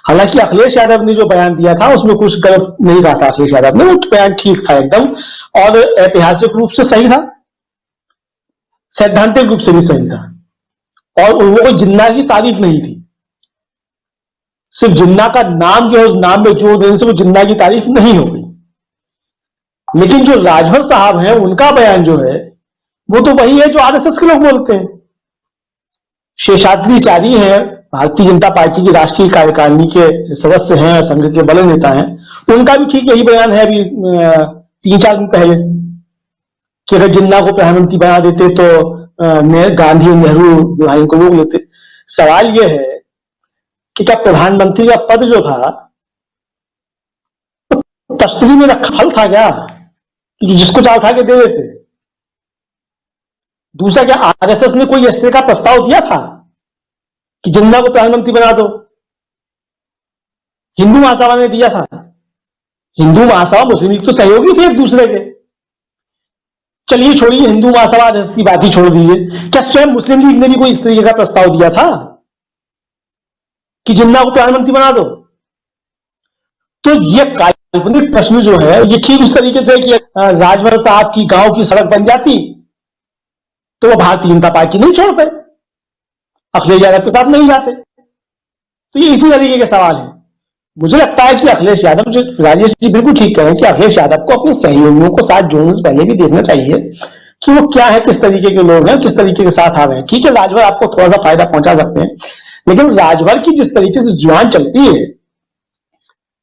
हालांकि अखिलेश यादव ने जो बयान दिया था उसमें कुछ गलत नहीं कहा था अखिलेश यादव ने, वो बयान ठीक था एकदम, और ऐतिहासिक रूप से सही था, सैद्धांतिक रूप से भी सही था, और वो जिन्ना की तारीफ नहीं थी। सिर्फ जिन्ना का नाम जो है, उस नाम में जोर देने से वो जिन्ना की तारीफ नहीं हो गई। लेकिन जो राजभर साहब हैं, उनका बयान जो है वो तो वही है जो आरएसएस के लोग बोलते हैं। शेषाद्रिचारी हैं, भारतीय जनता पार्टी की राष्ट्रीय कार्यकारिणी के सदस्य हैं और संघ के बड़े नेता हैं, उनका भी ठीक यही बयान है अभी 3-4 दिन पहले कि अगर जिन्ना को प्रधानमंत्री बना देते तो गांधी और नेहरू जो है इनको रोक लेते। सवाल यह है कि क्या प्रधानमंत्री का पद जो था तश्तरी में रखा फल था क्या? कि जिसको चाहे उठा के दे देते। दूसरा, क्या आरएसएस ने कोई इस तरह का प्रस्ताव दिया था कि जिन्ना को प्रधानमंत्री बना दो? हिंदू महासभा ने दिया था। हिंदू महासभा मुस्लिम लीग तो सहयोगी थे एक दूसरे के। चलिए छोड़िए हिंदू महासभा आरएसएस की बात ही छोड़ दीजिए, क्या स्वयं मुस्लिम लीग ने भी कोई इस तरीके का प्रस्ताव दिया था कि जिन्ना को प्रधानमंत्री बना दो? तो ये काल्पनिक प्रश्न जो है ये ठीक उस तरीके से कि राजभर साहब की गांव की सड़क बन जाती तो वो भारतीय जनता पार्टी नहीं छोड़ते, अखिलेश यादव के साथ नहीं जाते। तो ये इसी तरीके के सवाल है। मुझे लगता है कि अखिलेश यादव, जो राजेश जी बिल्कुल ठीक कह रहे हैं कि अखिलेश यादव को अपने सहयोगियों को साथ जोड़ने से पहले भी देखना चाहिए कि वो क्या है, किस तरीके के लोग हैं, किस तरीके के साथ आ रहे हैं। ठीक है, राजभर आपको थोड़ा सा फायदा पहुंचा सकते हैं, लेकिन राजभर की जिस तरीके से जुबान चलती है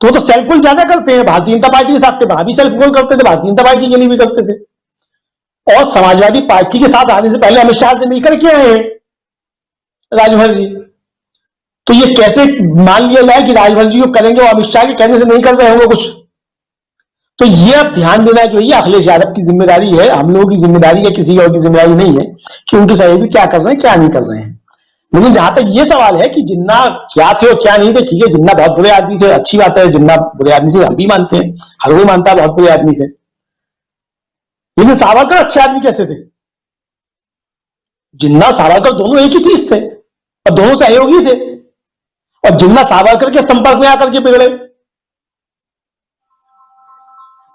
तो वो तो सेल्फ गोल ज्यादा करते हैं। भारतीय जनता पार्टी के साथ थे, वहां भी सेल्फ गोल करते थे, भारतीय जनता पार्टी के लिए भी करते थे। और समाजवादी पार्टी के साथ आने से पहले अमित शाह से मिलकर के आए हैं राजभर जी। तो ये कैसे मान लिया जाए कि राजभर जी को करेंगे और अमित शाह के कहने से नहीं कर रहे होंगे कुछ? तो ये अब ध्यान देना चाहिए, अखिलेश यादव की जिम्मेदारी है, हम लोगों की जिम्मेदारी है, किसी और की जिम्मेदारी नहीं है कि उनके सहयोगी क्या कर रहे हैं क्या नहीं कर रहे हैं। लेकिन जहां तक ये सवाल है कि जिन्ना क्या थे और क्या नहीं थे, ठीक है, जिन्ना बहुत बुरे आदमी थे, अच्छी बात है, जिन्ना बुरे आदमी थे हम भी मानते हैं, हर कोई मानता है बहुत बुरे आदमी थे। लेकिन सावरकर अच्छे आदमी कैसे थे? जिन्ना सावरकर दोनों एक ही चीज थे और दोनों सहयोगी थे, और जिन्ना सावरकर के संपर्क में आकर के बिगड़े।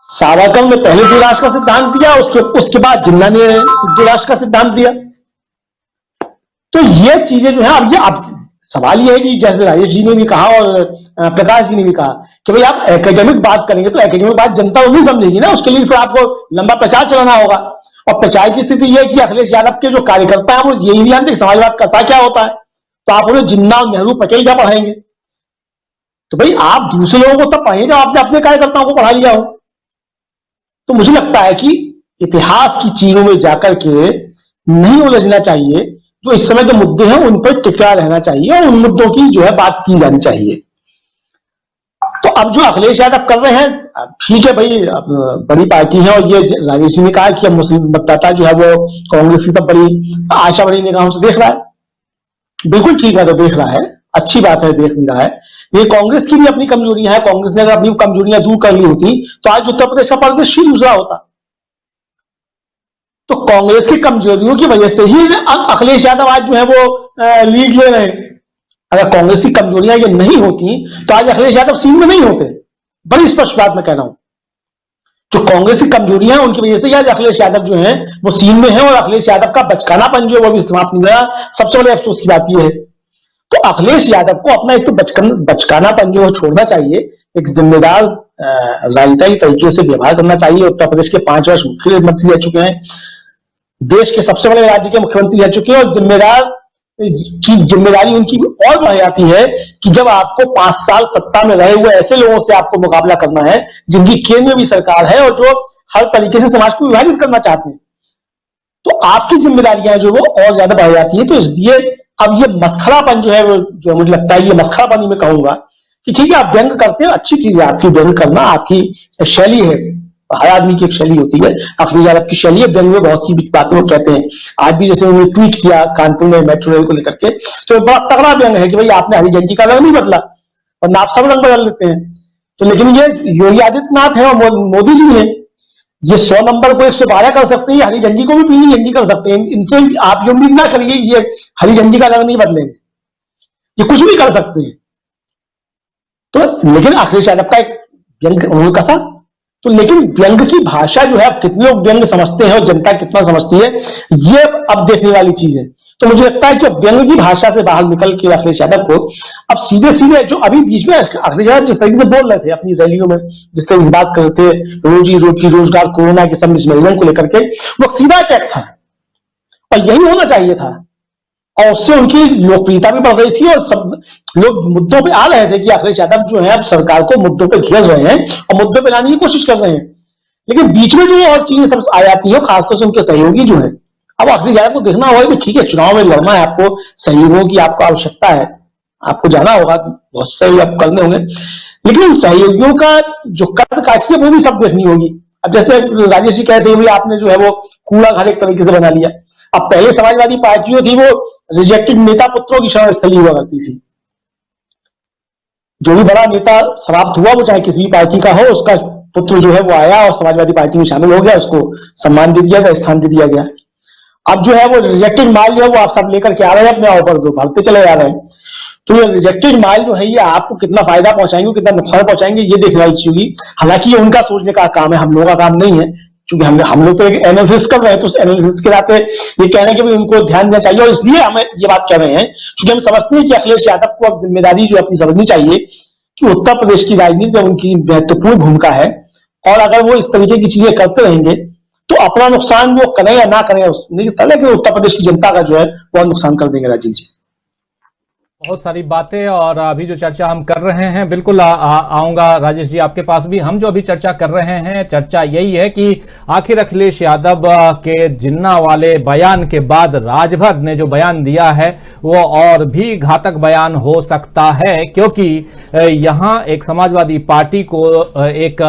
सावरकर ने पहले द्विराष्ट्र का सिद्धांत दिया, उसके बाद जिन्ना ने द्विराष्ट्र का सिद्धांत दिया। तो ये चीजें जो है अब सवाल ये है कि जैसे राजेश जी ने भी कहा और प्रकाश जी ने भी कहा कि भाई आप एकेडमिक बात करेंगे तो एकेडमिक बात जनता नहीं समझेगी ना, उसके लिए फिर आपको लंबा प्रचार चलाना होगा। और प्रचार की स्थिति यह है कि अखिलेश यादव के जो कार्यकर्ता हैं वो यही नहीं जानते समाजवाद कैसा क्या होता है, तो आप उन्हें जिन्ना और नेहरू पटेल क्या पढ़ाएंगे? तो भाई आप दूसरे लोगों को तब पढ़ाइए जब आपने अपने कार्यकर्ताओं को पढ़ा लिया हो। तो मुझे लगता है कि इतिहास की चीजों में जाकर के नहीं उलझना चाहिए, जो इस समय के मुद्दे हैं उन पर टिका रहना चाहिए और उन मुद्दों की जो है बात की जानी चाहिए। तो अब जो अखिलेश यादव कर रहे हैं, ठीक है भाई, बड़ी पार्टी है और ये राजेश जी ने कहा कि अब मुस्लिम मतदाता जो है वो कांग्रेस की तब बड़ी आशा बड़ी निगाहों से देख रहा है। बिल्कुल ठीक है, तो देख रहा है, अच्छी बात है, देख भी रहा है। ये कांग्रेस की भी अपनी कमजोरियां हैं, कांग्रेस ने अगर अपनी कमजोरियां दूर कर ली होती तो आज उत्तर प्रदेश का परिदृश्य ही दूसरा होता। तो कांग्रेस की कमजोरियों की वजह से ही अखिलेश यादव आज जो है वो लीड ले रहे हैं। अगर कांग्रेस की कमजोरियां ये नहीं होती तो आज अखिलेश यादव सीन में नहीं होते। बड़ी स्पष्ट बात मैं कह रहा हूं, जो कांग्रेस की कमजोरियां हैं उनकी वजह से आज अखिलेश यादव जो है वो सीन में है और अखिलेश यादव का बचकानापन जो है वो भी समाप्त नहीं हुआ। सबसे बड़े अफसोस की बात यह है। तो अखिलेश यादव को अपना एक तो बचकानापन जो है छोड़ना चाहिए, एक जिम्मेदार राजनीतिक तरीके से व्यवहार करना चाहिए। उत्तर प्रदेश के 5 वर्ष मुख्यमंत्री रह चुके हैं, देश के सबसे बड़े राज्य के मुख्यमंत्री रह चुके हैं, और जिम्मेदारी उनकी और बढ़ जाती है कि जब आपको 5 साल सत्ता में रहे हुए ऐसे लोगों से आपको मुकाबला करना है जिनकी केंद्र में भी सरकार है और जो हर तरीके से समाज को विभाजित करना चाहते हैं, तो आपकी जिम्मेदारियां जो वो और ज्यादा बढ़ जाती है। तो इसलिए अब ये मसखरापन जो है वो, जो मुझे लगता है ये मसखरापन ही मैं कहूंगा कि ठीक है आप व्यंग करते हैं, अच्छी चीज है आपकी, व्यंग करना आपकी शैली है, हर आदमी की एक शैली होती है। अखिलेश यादव की शैली है व्यंग में, बहुत सी बातें वो कहते हैं। आज भी जैसे उन्होंने ट्वीट किया कानपुर में मेट्रो रेल को लेकर के, तो बड़ा तगड़ा व्यंग है कि भाई आपने हरी झंडी का रंग नहीं बदला और आप सब रंग बदल लेते हैं। तो लेकिन ये योगी आदित्यनाथ है और मोदी जी है, ये 100 नंबर को 112 कर सकते हैं, हरी झंडी को भी पीली झंडी कर सकते हैं। इनसे आप ये उम्मीद ना करिए ये हरी झंडी का रंग नहीं बदलेंगे, ये कुछ भी कर सकते हैं। तो लेकिन अखिलेश यादव का एक व्यंग उन्होंने कसा, तो लेकिन व्यंग की भाषा जो है कितने लोग व्यंग समझते हैं और जनता कितना समझती है, ये अब देखने वाली चीज है। तो मुझे लगता है कि व्यंग की भाषा से बाहर निकल के अखिलेश यादव को अब सीधे सीधे जो अभी बीच में अखिलेश यादव जिस तरीके से बोल रहे थे अपनी रैलियों में, जिस तरह से बात करते थे रोजी रोटी रोजगार कोरोना के सब मिसमैनेजमेंट को लेकर के, वो सीधा अटैक था और यही होना चाहिए था। और उससे उनकी लोकप्रियता भी बढ़ रही थी और सब लोग मुद्दों पे आ रहे थे कि अखिलेश यादव जो है अब सरकार को मुद्दों पे घेर रहे हैं और मुद्दों पे लाने की कोशिश कर रहे हैं। लेकिन बीच में जो और चीजें सब आ जाती है, खासतौर से उनके सहयोगी जो है, अब अखिलेश यादव को देखना होगा कि ठीक है चुनाव में लड़ना है, आपको सहयोगियों की आपको आवश्यकता है, आपको जाना होगा, बहुत सारे आप करने होंगे, लेकिन उन सहयोगियों का जो कद काठी है वो भी सब देखनी होगी। अब जैसे राजेश जी कहते हैं आपने जो है वो कूड़ा घर एक तरीके से बना लिया। अब पहले समाजवादी पार्टियों थी वो रिजेक्टेड नेता पुत्रों की शरण स्थली हुआ करती थी। जो भी बड़ा नेता समाप्त हुआ वो चाहे किसी भी पार्टी का हो, उसका पुत्र जो है वो आया और समाजवादी पार्टी में शामिल हो गया, उसको सम्मान दे दिया गया, स्थान दे दिया गया। अब जो है वो रिजेक्टेड माल जो है वो आप सब लेकर के आ रहे हैं अपने ऊपर, जो भरते चले जा रहे हैं। तो ये रिजेक्टेड माल जो है ये आपको कितना फायदा पहुंचाएंगे, कितना नुकसान पहुंचाएंगे, ये देखना चाहिए। हालांकि ये उनका सोचने का काम है, हम लोगों का काम नहीं है, क्योंकि हम लोग तो एक एनालिसिस कर रहे हैं। तो उस एनालिसिस के नाते ये कह रहे हैं कि भाई उनको ध्यान देना चाहिए, और इसलिए हमें ये बात कह रहे हैं क्योंकि हम समझते हैं कि अखिलेश यादव को अब जिम्मेदारी जो अपनी समझनी चाहिए कि उत्तर प्रदेश की राजनीति में उनकी महत्वपूर्ण भूमिका है, और अगर वो इस तरीके की चीजें करते रहेंगे तो अपना नुकसान वो करें या ना करें नहीं पता, लेकिन उत्तर प्रदेश की जनता का जो है वो नुकसान कर देंगे। राजीव जी, बहुत सारी बातें, और अभी जो चर्चा हम कर रहे हैं, बिल्कुल आऊंगा राजेश जी आपके पास भी। हम जो अभी चर्चा कर रहे हैं, चर्चा यही है कि आखिर अखिलेश यादव के जिन्ना वाले बयान के बाद राजभर ने जो बयान दिया है वो और भी घातक बयान हो सकता है, क्योंकि यहां एक समाजवादी पार्टी को एक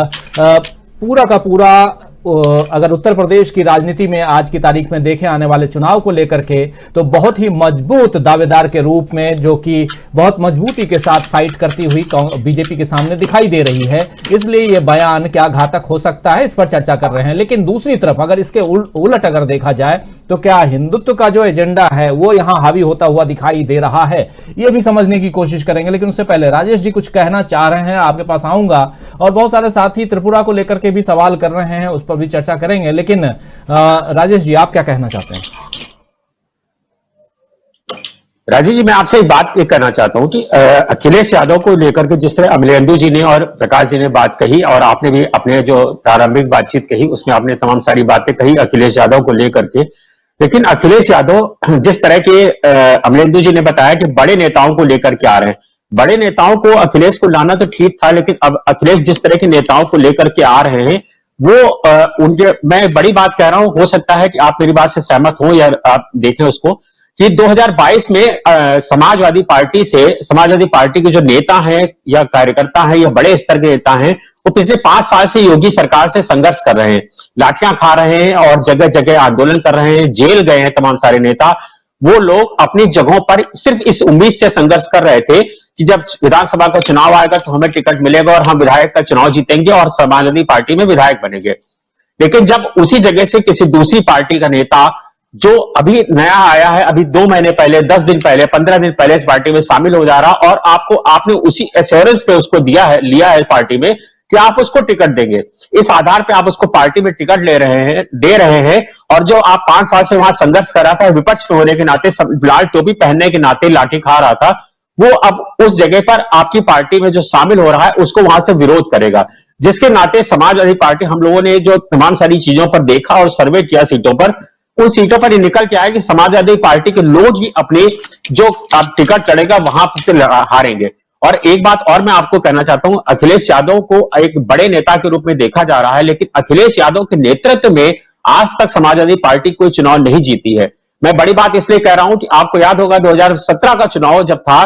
पूरा का पूरा, अगर उत्तर प्रदेश की राजनीति में आज की तारीख में देखें आने वाले चुनाव को लेकर के, तो बहुत ही मजबूत दावेदार के रूप में, जो कि बहुत मजबूती के साथ फाइट करती हुई बीजेपी के सामने दिखाई दे रही है। इसलिए यह बयान क्या घातक हो सकता है, इस पर चर्चा कर रहे हैं। लेकिन दूसरी तरफ अगर इसके उलट अगर देखा जाए तो क्या हिंदुत्व का जो एजेंडा है वो यहां हावी होता हुआ दिखाई दे रहा है, ये भी समझने की कोशिश करेंगे। लेकिन उससे पहले राजेश जी कुछ कहना चाह रहे हैं, आपके पास आऊंगा, और बहुत सारे साथी त्रिपुरा को लेकर के भी सवाल कर रहे हैं, उस पर भी चर्चा करेंगे। लेकिन राजेश जी आप क्या कहना चाहते हैं? राजीव जी, मैं आपसे एक बात करना चाहता हूं कि अखिलेश यादव को लेकर के जिस तरह अमलेंदु जी ने और प्रकाश जी ने बात कही, और आपने भी अपने जो प्रारंभिक बातचीत कही उसमें आपने तमाम सारी बातें कही अखिलेश यादव को लेकर के। लेकिन अखिलेश यादव जिस तरह के अमलेंदु जी ने बताया कि बड़े नेताओं को लेकर के आ रहे हैं, बड़े नेताओं को अखिलेश को लाना तो ठीक था, लेकिन अब अखिलेश जिस तरह के नेताओं को लेकर के आ रहे हैं वो उनके, मैं बड़ी बात कह रहा हूं, हो सकता है कि आप मेरी बात से सहमत हो या आप देखें उसको, कि 2022 में समाजवादी पार्टी के जो नेता हैं या कार्यकर्ता हैं या बड़े स्तर के नेता हैं, वो पिछले 5 साल से योगी सरकार से संघर्ष कर रहे हैं, लाठियां खा रहे हैं और जगह जगह आंदोलन कर रहे हैं, जेल गए हैं तमाम सारे नेता। वो लोग अपनी जगहों पर सिर्फ इस उम्मीद से संघर्ष कर रहे थे कि जब विधानसभा का चुनाव आएगा तो हमें टिकट मिलेगा और हम विधायक का चुनाव जीतेंगे और समाजवादी पार्टी में विधायक बनेंगे। लेकिन जब उसी जगह से किसी दूसरी पार्टी का नेता जो अभी नया आया है, अभी 2 महीने पहले, 10 दिन पहले, 15 दिन पहले इस पार्टी में शामिल हो जा रहा, और आपने उसी एश्योरेंस पे उसको लिया है पार्टी में कि आप उसको टिकट देंगे, इस आधार पे आप उसको पार्टी में टिकट दे रहे हैं, और जो आप 5 साल से वहां संघर्ष कर रहा था, विपक्ष में होने के नाते, लाल टोपी पहनने के नाते लाठी खा रहा था, वो अब उस जगह पर आपकी पार्टी में जो शामिल हो रहा है उसको वहां से विरोध करेगा। जिसके नाते समाजवादी पार्टी, हम लोगों ने जो तमाम सारी चीजों पर देखा और सर्वे किया सीटों पर, उन सीटों पर ये निकल के आया कि समाजवादी पार्टी के लोग ही अपने जो अब टिकट चढ़ेगा वहां से हारेंगे। और एक बात और मैं आपको कहना चाहता हूं, अखिलेश यादव को एक बड़े नेता के रूप में देखा जा रहा है, लेकिन अखिलेश यादव के नेतृत्व में आज तक समाजवादी पार्टी कोई चुनाव नहीं जीती है। मैं बड़ी बात इसलिए कह रहा हूं कि आपको याद होगा 2017 का चुनाव जब था,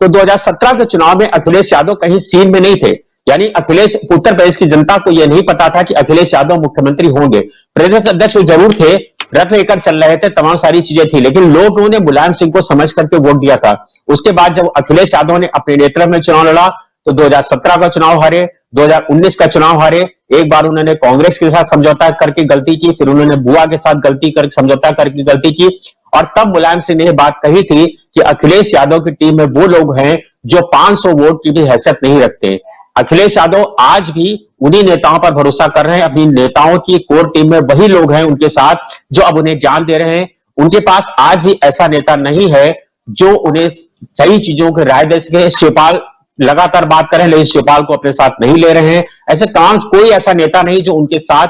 तो 2017 के चुनाव में अखिलेश यादव कहीं सीन में नहीं थे। यानी अखिलेश, उत्तर प्रदेश की जनता को यह नहीं पता था कि अखिलेश यादव मुख्यमंत्री होंगे। प्रदेश अध्यक्ष जरूर थे, रथ लेकर चल रहे थे, तमाम सारी चीजें थी, लेकिन लोगों ने मुलायम सिंह को समझ करके वोट दिया था। उसके बाद जब अखिलेश यादव ने अपने नेतृत्व में चुनाव लड़ा तो 2017 का चुनाव हारे, 2019 का चुनाव हारे। एक बार उन्होंने कांग्रेस के साथ समझौता करके गलती की, फिर उन्होंने बुआ के साथ समझौता करके गलती की, और तब मुलायम सिंह ने यह बात कही थी कि अखिलेश यादव की टीम में वो लोग हैं जो 500 वोट की भी हैसियत नहीं रखते। अखिलेश यादव आज भी उन्हीं नेताओं पर भरोसा कर रहे हैं, अपनी नेताओं की कोर टीम में वही लोग हैं उनके साथ जो अब उन्हें ज्ञान दे रहे हैं। उनके पास आज भी ऐसा नेता नहीं है जो उन्हें सही चीजों की राय दे सके। शिवपाल लगातार बात करें, लेकिन शिवपाल को अपने साथ नहीं ले रहे हैं। ऐसे कोई ऐसा नेता नहीं जो उनके साथ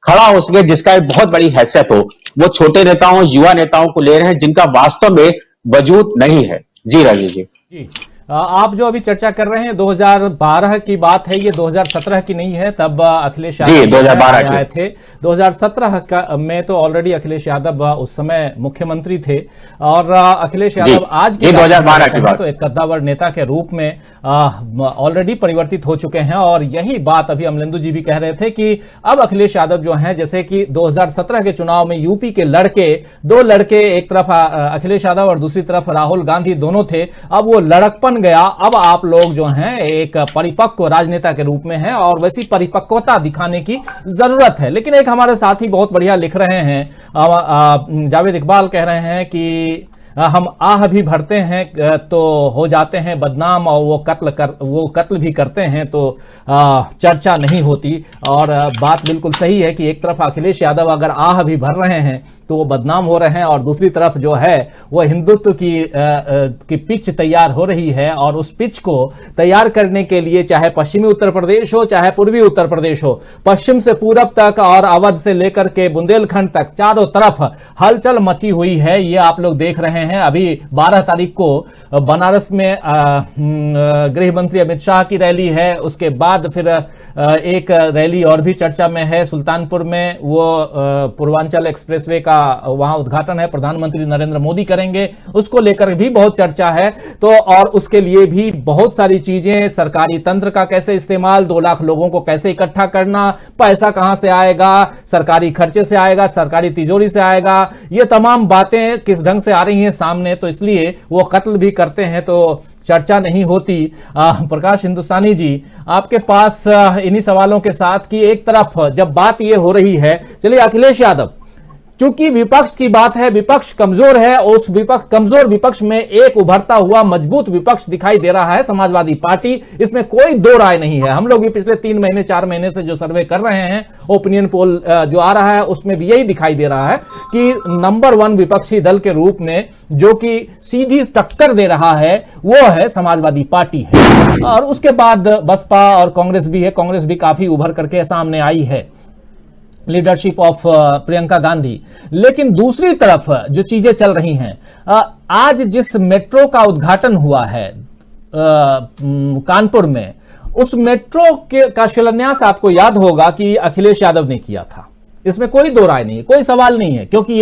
खड़ा हो सके, जिसका एक बहुत बड़ी हैसियत हो। वो छोटे नेताओं, युवा नेताओं को ले रहे हैं जिनका वास्तव में वजूद नहीं है। जी राजीव जी। आप जो अभी चर्चा कर रहे हैं 2012 की बात है, ये 2017 की नहीं है। तब अखिलेश यादव 2012 आए थे। 2017 में तो ऑलरेडी अखिलेश यादव उस समय मुख्यमंत्री थे और अखिलेश यादव आज के 2012 की बात तो एक कद्दावर नेता के रूप में ऑलरेडी परिवर्तित हो चुके हैं। और यही बात अभी अमलेंदु जी भी कह रहे थे कि अब अखिलेश यादव जो हैं, जैसे कि 2017 के चुनाव में यूपी के दो लड़के, एक तरफ अखिलेश यादव और दूसरी तरफ राहुल गांधी दोनों थे, अब वो लड़कपन गया। अब आप लोग जो हैं एक परिपक्व राजनेता के रूप में हैं और वैसी परिपक्वता दिखाने की जरूरत है। लेकिन एक हमारे साथी बहुत बढ़िया लिख रहे हैं, जावेद इकबाल कह रहे हैं कि हम आह भी भरते हैं तो हो जाते हैं बदनाम, और वो कत्ल भी करते हैं तो चर्चा नहीं होती। और बात बिल्कुल सही है कि एक तरफ अखिलेश यादव अगर आह भी भर रहे हैं तो वो बदनाम हो रहे हैं, और दूसरी तरफ जो है वो हिंदुत्व की पिच तैयार हो रही है। और उस पिच को तैयार करने के लिए चाहे पश्चिमी उत्तर प्रदेश हो चाहे पूर्वी उत्तर प्रदेश हो, पश्चिम से पूरब तक और अवध से लेकर के बुंदेलखंड तक चारों तरफ हलचल मची हुई है। ये आप लोग देख रहे हैं। अभी 12 तारीख को बनारस में गृह मंत्री अमित शाह की रैली है, उसके बाद फिर एक रैली और भी चर्चा में है सुल्तानपुर में, वो पूर्वांचल एक्सप्रेसवे का वहां उद्घाटन है, प्रधानमंत्री नरेंद्र मोदी करेंगे, उसको लेकर भी बहुत चर्चा है। तो और उसके लिए भी बहुत सारी चीजें, सरकारी तंत्र का कैसे इस्तेमाल, 2 लाख लोगों को कैसे इकट्ठा करना, पैसा कहां से आएगा, सरकारी खर्चे से आएगा, सरकारी तिजोरी से आएगा, ये तमाम बातें किस ढंग से आ रही हैं सामने। तो इसलिए वो कत्ल भी करते हैं तो चर्चा नहीं होती। प्रकाश हिंदुस्तानी जी, आपके पास इन्हीं सवालों के साथ कि एक तरफ जब बात ये हो रही है, चलिए अखिलेश यादव, चूंकि विपक्ष की बात है, विपक्ष कमजोर है, और उस कमजोर विपक्ष में एक उभरता हुआ मजबूत विपक्ष दिखाई दे रहा है समाजवादी पार्टी, इसमें कोई दो राय नहीं है। हम लोग भी पिछले 3 महीने 4 महीने से जो सर्वे कर रहे हैं, ओपिनियन पोल जो आ रहा है, उसमें भी यही दिखाई दे रहा है कि नंबर 1 विपक्षी दल के रूप में जो कि सीधी टक्कर दे रहा है वो है समाजवादी पार्टी है, और उसके बाद बसपा और कांग्रेस भी है। कांग्रेस भी काफी उभर करके सामने आई है, लीडरशिप ऑफ प्रियंका गांधी। लेकिन दूसरी तरफ जो चीजें चल रही हैं, आज जिस मेट्रो का उद्घाटन हुआ है कानपुर में, उस मेट्रो का शिलान्यास आपको याद होगा कि अखिलेश यादव ने किया था। इसमें कोई दो राय नहीं, कोई सवाल नहीं है, क्योंकि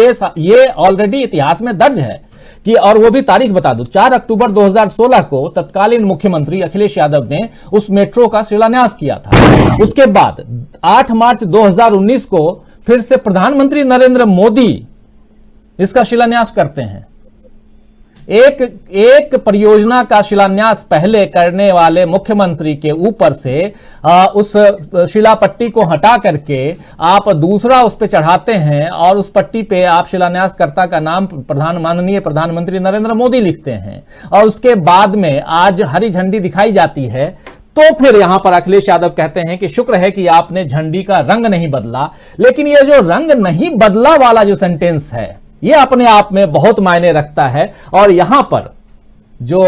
ये ऑलरेडी इतिहास में दर्ज है कि, और वो भी तारीख बता दूं, 4 अक्टूबर 2016 को तत्कालीन मुख्यमंत्री अखिलेश यादव ने उस मेट्रो का शिलान्यास किया था। उसके बाद 8 मार्च 2019 को फिर से प्रधानमंत्री नरेंद्र मोदी इसका शिलान्यास करते हैं। एक परियोजना का शिलान्यास पहले करने वाले मुख्यमंत्री के ऊपर से उस शिलापट्टी को हटा करके आप दूसरा उस पे चढ़ाते हैं, और उस पट्टी पे आप शिलान्यासकर्ता का नाम माननीय प्रधानमंत्री नरेंद्र मोदी लिखते हैं, और उसके बाद में आज हरी झंडी दिखाई जाती है। तो फिर यहां पर अखिलेश यादव कहते हैं कि शुक्र है कि आपने झंडी का रंग नहीं बदला। लेकिन ये जो रंग नहीं बदला वाला जो सेंटेंस है, ये अपने आप में बहुत मायने रखता है। और यहां पर जो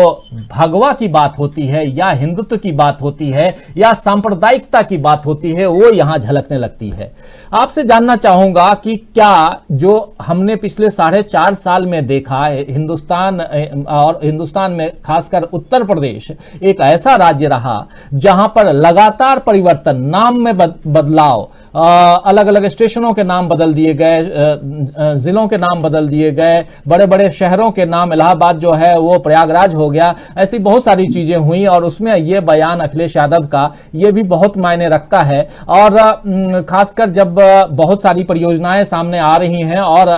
भगवा की बात होती है, या हिंदुत्व की बात होती है, या सांप्रदायिकता की बात होती है, वो यहां झलकने लगती है। आपसे जानना चाहूंगा कि क्या जो हमने पिछले 4.5 साल में देखा है, हिंदुस्तान में खासकर उत्तर प्रदेश एक ऐसा राज्य रहा जहां पर लगातार परिवर्तन, नाम में बदलाव, अलग अलग स्टेशनों के नाम बदल दिए गए, जिलों के नाम बदल दिए गए, बड़े बड़े शहरों के नाम, इलाहाबाद जो है वो प्रयागराज हो गया, ऐसी बहुत सारी चीजें हुई। और उसमें ये बयान अखिलेश यादव का ये भी बहुत मायने रखता है। और खासकर जब बहुत सारी परियोजनाएं सामने आ रही हैं, और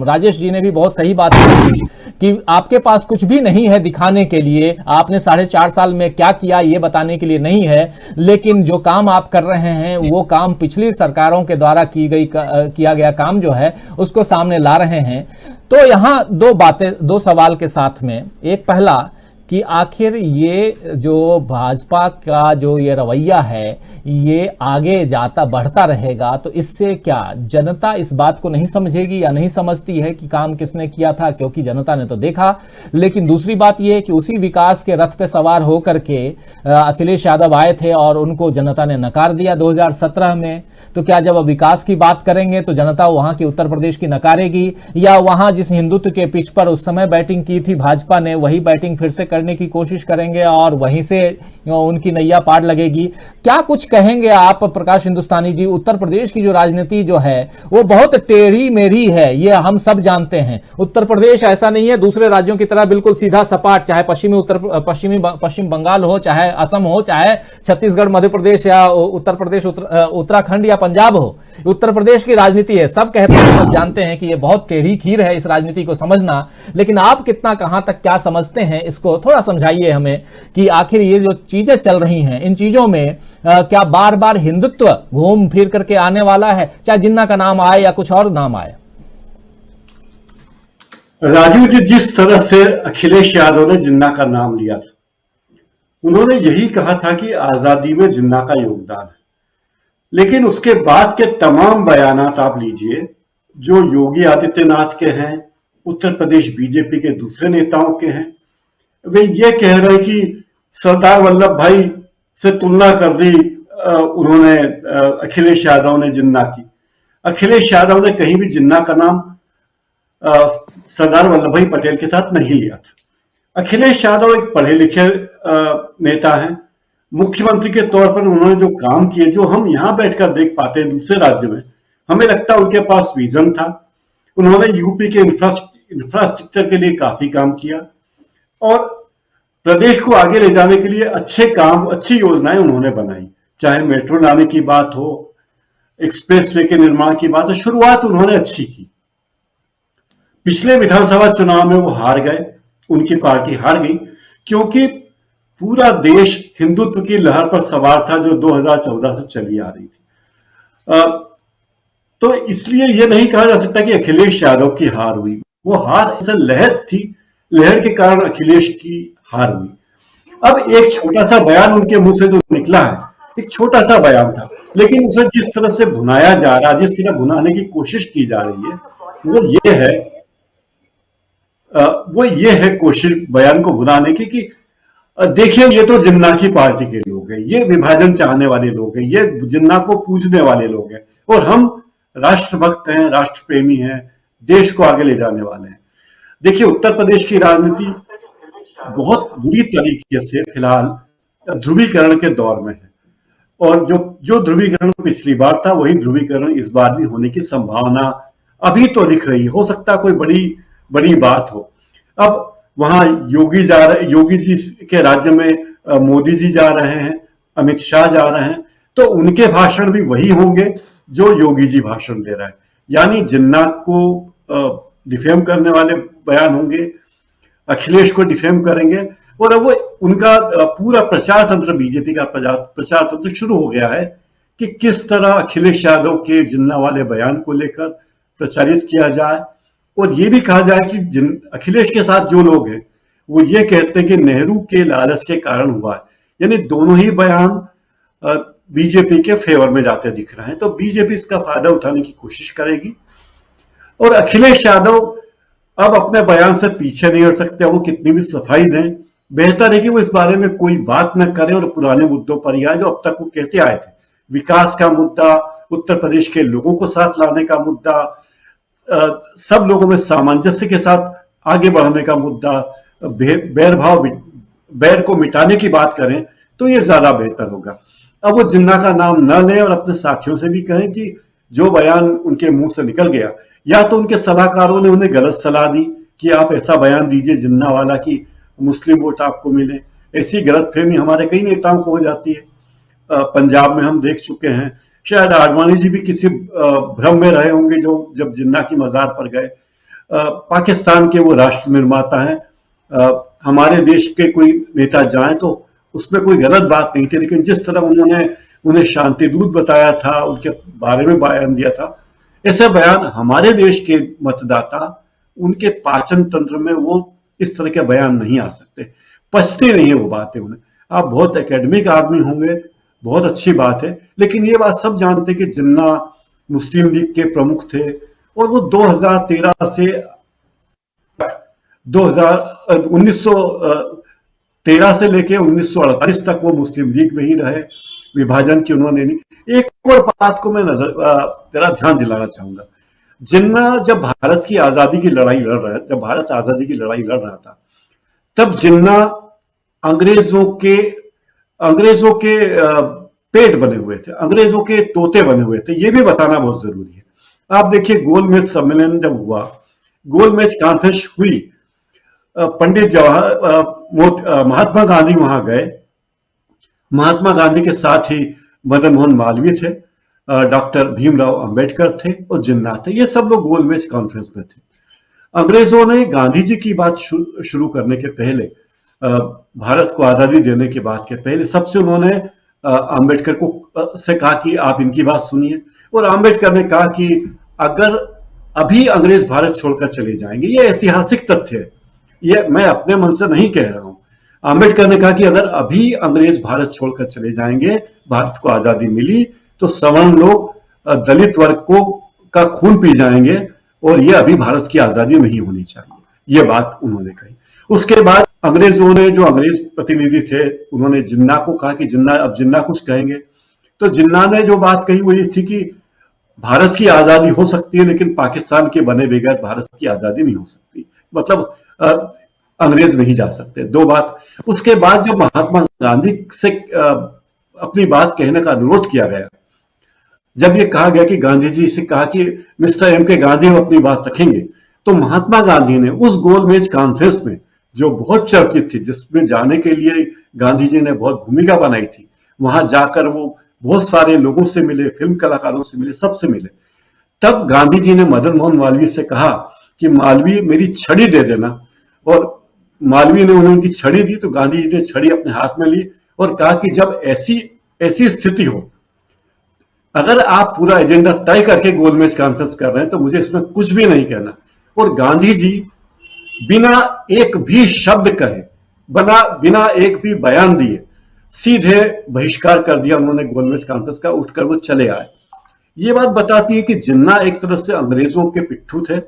राजेश जी ने भी बहुत सही बात की कि आपके पास कुछ भी नहीं है दिखाने के लिए, आपने 4.5 साल में क्या किया ये बताने के लिए नहीं है, लेकिन जो काम आप कर रहे हैं वो काम पिछली सरकारों के द्वारा किया गया काम जो है उसको सामने ला रहे हैं। तो यहां 2 बातें, 2 सवाल के साथ में, एक पहला कि आखिर ये जो भाजपा का जो ये रवैया है ये आगे जाता बढ़ता रहेगा, तो इससे क्या जनता इस बात को नहीं समझेगी या नहीं समझती है कि काम किसने किया था, क्योंकि जनता ने तो देखा। लेकिन दूसरी बात यह कि उसी विकास के रथ पे सवार होकर के अखिलेश यादव आए थे और उनको जनता ने नकार दिया 2017 में। तो क्या जब विकास की बात करेंगे तो जनता वहां की उत्तर प्रदेश की नकारेगी, या वहां जिस हिंदुत्व के पिच पर उस समय बैटिंग की थी भाजपा ने, वही बैटिंग फिर से करने की कोशिश करेंगे और वहीं से उनकी नैया पार लगेगी। क्या कुछ कहेंगे आप प्रकाश हिंदुस्तानी जी? उत्तर प्रदेश की जो राजनीति जो है वो बहुत टेढ़ी मेढ़ी है, ये हम सब जानते हैं। उत्तर प्रदेश ऐसा नहीं है दूसरे राज्यों की तरह बिल्कुल सीधा सपाट, चाहे पश्चिम बंगाल हो, चाहे असम हो, चाहे छत्तीसगढ़, मध्य प्रदेश या उत्तर प्रदेश, उत्तराखंड या पंजाब हो। उत्तर प्रदेश की राजनीति है, सब कहते हैं, सब जानते हैं कि ये बहुत टेढ़ी खीर है इस राजनीति को समझना। लेकिन आप कितना कहां तक क्या समझते हैं, इसको थोड़ा समझाइए हमें कि आखिर ये जो चीजें चल रही हैं इन चीजों में क्या बार बार हिंदुत्व घूम फिर करके आने वाला है, चाहे जिन्ना का नाम आए या कुछ और नाम आए? राजीव जी, जिस तरह से अखिलेश यादव ने जिन्ना का नाम लिया था, उन्होंने यही कहा था कि आजादी में जिन्ना का योगदान है। लेकिन उसके बाद के तमाम बयानात आप लीजिए, जो योगी आदित्यनाथ के हैं, उत्तर प्रदेश बीजेपी के दूसरे नेताओं के हैं, वे ये कह रहे हैं कि सरदार वल्लभ भाई से तुलना कर दी उन्होंने, अखिलेश यादव ने जिन्ना की। अखिलेश यादव ने कहीं भी जिन्ना का नाम सरदार वल्लभ भाई पटेल के साथ नहीं लिया था। अखिलेश यादव एक पढ़े लिखे नेता हैं। मुख्यमंत्री के तौर पर उन्होंने जो काम किए, जो हम यहां बैठकर देख पाते हैं दूसरे राज्य में, हमें लगता है उनके पास विजन था। उन्होंने यूपी के इंफ्रास्ट्रक्चर के लिए काफी काम किया और प्रदेश को आगे ले जाने के लिए अच्छे काम, अच्छी योजनाएं उन्होंने बनाई। चाहे मेट्रो लाने की बात हो, एक्सप्रेसवे के निर्माण की बात हो, शुरुआत उन्होंने अच्छी की। पिछले विधानसभा चुनाव में वो हार गए, उनकी पार्टी हार गई, क्योंकि पूरा देश हिंदुत्व की लहर पर सवार था जो 2014 से चली आ रही थी। तो इसलिए यह नहीं कहा जा सकता कि अखिलेश यादव की हार हुई। वो हार ऐसा लहर थी, लहर के कारण अखिलेश की हार हुई। अब एक छोटा सा बयान उनके मुंह से जो निकला है, एक छोटा सा बयान था, लेकिन उसे जिस तरह से भुनाया जा रहा है, जिस तरह भुनाने की कोशिश की जा रही है, वो ये है कोशिश बयान को भुनाने की कि देखिए ये तो जिन्ना की पार्टी के लोग हैं, ये विभाजन चाहने वाले लोग हैं, ये जिन्ना को पूजने वाले लोग हैं, और हम राष्ट्रभक्त हैं, राष्ट्र प्रेमी हैं, देश को आगे ले जाने वाले हैं। देखिए उत्तर प्रदेश की राजनीति बहुत बुरी तरीके से फिलहाल ध्रुवीकरण के दौर में है, और जो ध्रुवीकरण पिछली बार था वही ध्रुवीकरण इस बार भी होने की संभावना अभी तो दिख रही है। हो सकता कोई बड़ी बात हो। अब वहां योगी जी के राज्य में मोदी जी जा रहे हैं, अमित शाह जा रहे हैं, तो उनके भाषण भी वही होंगे जो योगी जी भाषण दे रहे हैं, यानी जिन्ना को डिफेम करने वाले बयान होंगे, अखिलेश को डिफेम करेंगे, और अब वो उनका पूरा प्रचार तंत्र, बीजेपी का प्रचार तंत्र शुरू हो गया है कि किस तरह अखिलेश यादव के जिन्ना वाले बयान को लेकर प्रचारित किया जाए, और ये भी कहा जाए कि अखिलेश के साथ जो लोग हैं वो ये कहते हैं कि नेहरू के लालच के कारण हुआ है। यानी दोनों ही बयान बीजेपी के फेवर में जाते दिख रहे हैं, तो बीजेपी इसका फायदा उठाने की कोशिश करेगी। और अखिलेश यादव अब अपने बयान से पीछे नहीं हट सकते, वो कितनी भी सफाई दें, बेहतर है कि वो इस बारे में कोई बात न करें और पुराने मुद्दों पर ही आए जो अब तक वो कहते आए थे। विकास का मुद्दा, उत्तर प्रदेश के लोगों को साथ लाने का मुद्दा, सब लोगों में सामंजस्य के साथ आगे बढ़ने का मुद्दा, बैर को मिटाने की बात करें तो ये ज्यादा बेहतर होगा। अब वो जिन्ना का नाम न लें और अपने साथियों से भी कहें कि जो बयान उनके मुंह से निकल गया, या तो उनके सलाहकारों ने उन्हें गलत सलाह दी कि आप ऐसा बयान दीजिए जिन्ना वाला कि मुस्लिम वोट आपको मिले। ऐसी गलतफहमी हमारे कई नेताओं को हो जाती है, पंजाब में हम देख चुके हैं। शायद आडवाणी जी भी किसी भ्रम में रहे होंगे जब जिन्ना की मजार पर गए। पाकिस्तान के वो राष्ट्र निर्माता हैं, हमारे देश के कोई नेता जाएं तो उसमें कोई गलत बात नहीं थी, लेकिन जिस तरह उन्होंने उन्हें शांति दूत बताया था, उनके बारे में बयान दिया था, ऐसे बयान हमारे देश के मतदाता, उनके पाचन तंत्र में वो इस तरह के बयान नहीं आ सकते, पचते नहीं है वो बातें उन्हें। आप बहुत एकेडमिक आदमी होंगे, बहुत अच्छी बात है, लेकिन ये बात सब जानते कि जिन्ना मुस्लिम लीग के प्रमुख थे और वो 2013 से 1913 से लेके 1948 तक वो मुस्लिम लीग में ही रहे, विभाजन की उन्होंने नहीं। एक और बात को मैं जरा ध्यान दिलाना चाहूंगा। जिन्ना जब भारत की आजादी की लड़ाई लड़ रहा है, जब भारत आजादी की लड़ाई लड़ रहा था, तब जिन्ना अंग्रेजों के पेट बने हुए थे, अंग्रेजों के तोते बने हुए थे। ये भी बताना बहुत जरूरी है। आप देखिए, गोलमेज सम्मेलन जब हुआ, गोलमेज कॉन्फ्रेंस हुई, पंडित महात्मा गांधी वहां गए। महात्मा गांधी के साथ ही मदन मोहन मालवीय थे, डॉक्टर भीमराव अंबेडकर थे और जिन्ना थे। ये सब लोग गोलमेज कॉन्फ्रेंस में थे। अंग्रेजों ने गांधी जी की बात शुरू करने के पहले, भारत को आजादी देने के बाद के पहले, सबसे उन्होंने अंबेडकर को से कहा कि आप इनकी बात सुनिए। और अंबेडकर ने कहा कि अगर अभी अंग्रेज भारत छोड़कर चले जाएंगे, ये ऐतिहासिक तथ्य है, ये मैं अपने मन से नहीं कह रहा हूं। अंबेडकर ने कहा कि अगर अभी अंग्रेज भारत छोड़कर चले जाएंगे, भारत को आजादी मिली तो सवर्ण लोग, दलित वर्ग का खून पी जाएंगे और ये अभी भारत की आजादी नहीं होनी चाहिए। ये बात उन्होंने कही। उसके बाद अंग्रेजों ने, जो अंग्रेज प्रतिनिधि थे, उन्होंने जिन्ना को कहा कि जिन्ना कुछ कहेंगे। तो जिन्ना ने जो बात कही वो ये थी कि भारत की आजादी हो सकती है, लेकिन पाकिस्तान के बने बगैर भारत की आजादी नहीं हो सकती, मतलब अंग्रेज नहीं जा सकते। दो बात। उसके बाद जब महात्मा गांधी से अपनी बात कहने का अनुरोध किया गया, जब ये कहा गया कि गांधी जी से कहा कि मिस्टर एम के गांधी हम अपनी बात रखेंगे, तो महात्मा गांधी ने उस गोलमेज कॉन्फ्रेंस में, जो बहुत चर्चित थी, जिसमें जाने के लिए गांधी जी ने बहुत भूमिका बनाई थी, वहां जाकर वो बहुत सारे लोगों से मिले, फिल्म कलाकारों से मिले, सबसे मिले। तब गांधी जी ने मदन मोहन मालवीय से कहा कि मालवीय मेरी छड़ी दे देना, और मालवीय ने उन्हें उनकी छड़ी दी। तो गांधी जी ने छड़ी अपने हाथ में ली और कहा कि जब ऐसी स्थिति हो, अगर आप पूरा एजेंडा तय करके गोलमेज कॉन्फ्रेंस कर रहे हैं तो मुझे इसमें कुछ भी नहीं कहना। और गांधी जी बिना एक भी शब्द कहे, बिना एक भी बयान दिए, सीधे बहिष्कार कर दिया उन्होंने गोलमेज कॉन्फ्रेंस का, उठकर वो चले आए। ये बात बताती है कि जिन्ना एक तरह से अंग्रेजों के पिट्ठू थे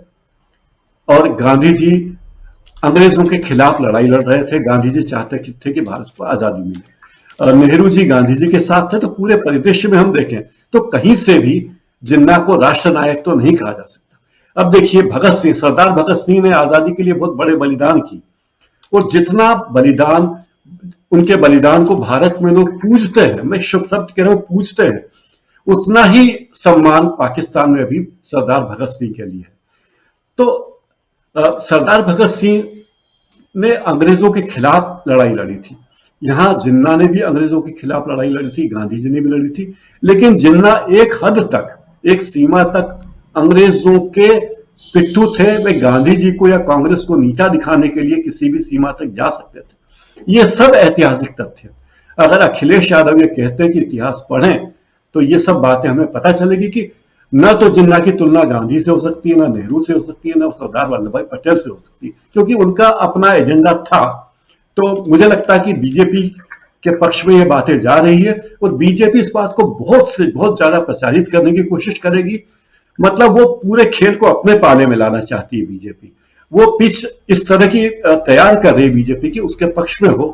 और गांधी जी अंग्रेजों के खिलाफ लड़ाई लड़ रहे थे। गांधी जी चाहते थे कि भारत को आजादी मिले। नेहरू जी गांधी जी के साथ थे। तो पूरे परिदृश्य में हम देखें तो कहीं से भी जिन्ना को राष्ट्र नायक तो नहीं कहा जा सकता। अब देखिए, सरदार भगत सिंह ने आजादी के लिए बहुत बड़े बलिदान की, और जितना बलिदान, उनके बलिदान को भारत में लोग पूजते हैं, मैं शुभ शब्द कह रहा हूं, पूजते हैं, उतना ही सम्मान पाकिस्तान में भी सरदार भगत सिंह के लिए है। तो सरदार भगत सिंह ने अंग्रेजों के खिलाफ लड़ाई लड़ी थी। यहां जिन्ना ने भी अंग्रेजों के खिलाफ लड़ाई लड़ी थी, गांधी जी ने भी लड़ी थी। लेकिन जिन्ना एक हद तक, एक सीमा तक अंग्रेजों के पिट्ठू थे। वे गांधी जी को या कांग्रेस को नीचा दिखाने के लिए किसी भी सीमा तक जा सकते थे। ये सब ऐतिहासिक तथ्य। अगर अखिलेश यादव ये कहते हैं कि इतिहास पढ़ें, तो ये सब बातें हमें पता चलेगी कि न तो जिन्ना की तुलना गांधी से हो सकती है, न नेहरू से हो सकती है, न सरदार वल्लभ भाई पटेल से हो सकती है, क्योंकि उनका अपना एजेंडा था। तो मुझे लगता है कि बीजेपी के पक्ष में ये बातें जा रही है, और बीजेपी इस बात को बहुत ज्यादा प्रचारित करने की कोशिश करेगी। मतलब वो पूरे खेल को अपने पाले में लाना चाहती है बीजेपी। वो पिच इस तरह की तैयार कर रही है बीजेपी की उसके पक्ष में हो।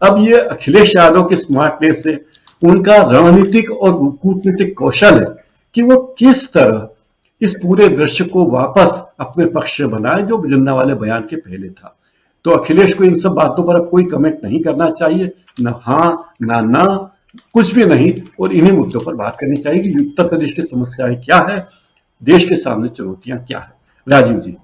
अब ये अखिलेश यादव के स्मार्टनेस से, उनका रणनीतिक और कूटनीतिक कौशल है कि वो किस तरह इस पूरे दृश्य को वापस अपने पक्ष से बनाए, जो जिन्ना वाले बयान के पहले था। तो अखिलेश को इन सब बातों पर अब कोई कमेंट नहीं करना चाहिए, न हाँ ना कुछ भी नहीं, और इन्हीं मुद्दों पर बात करनी चाहिए कि उत्तर प्रदेश की समस्याएं क्या है, देश के सामने चुनौतियां क्या है। राजीव जी।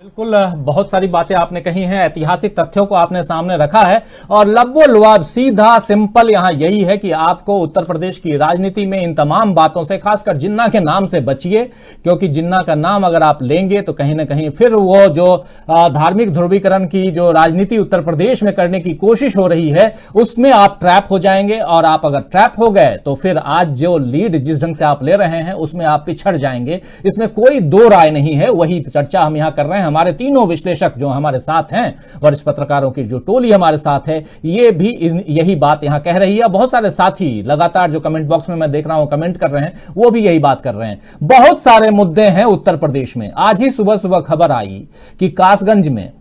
बिल्कुल, बहुत सारी बातें आपने कही हैं, ऐतिहासिक तथ्यों को आपने सामने रखा है, और लबो-लुआब सीधा सिंपल यहां यही है कि आपको उत्तर प्रदेश की राजनीति में इन तमाम बातों से, खासकर जिन्ना के नाम से बचिए, क्योंकि जिन्ना का नाम अगर आप लेंगे तो कहीं ना कहीं फिर वो जो धार्मिक ध्रुवीकरण की जो राजनीति उत्तर प्रदेश में करने की कोशिश हो रही है, उसमें आप ट्रैप हो जाएंगे। और आप अगर ट्रैप हो गए तो फिर आज जो लीड जिस ढंग से आप ले रहे हैं उसमें आप पिछड़ जाएंगे, इसमें कोई दो राय नहीं है। वही चर्चा हम यहां कर रहे हैं। हमारे तीनों विश्लेषक जो हमारे साथ हैं, वरिष्ठ पत्रकारों की जो टोली हमारे साथ है, ये भी यही बात यहां कह रही है। बहुत सारे साथी लगातार जो कमेंट बॉक्स में मैं देख रहा हूं कमेंट कर रहे हैं, वो भी यही बात कर रहे हैं। बहुत सारे मुद्दे हैं उत्तर प्रदेश में। आज ही सुबह सुबह खबर आई कि कासगंज में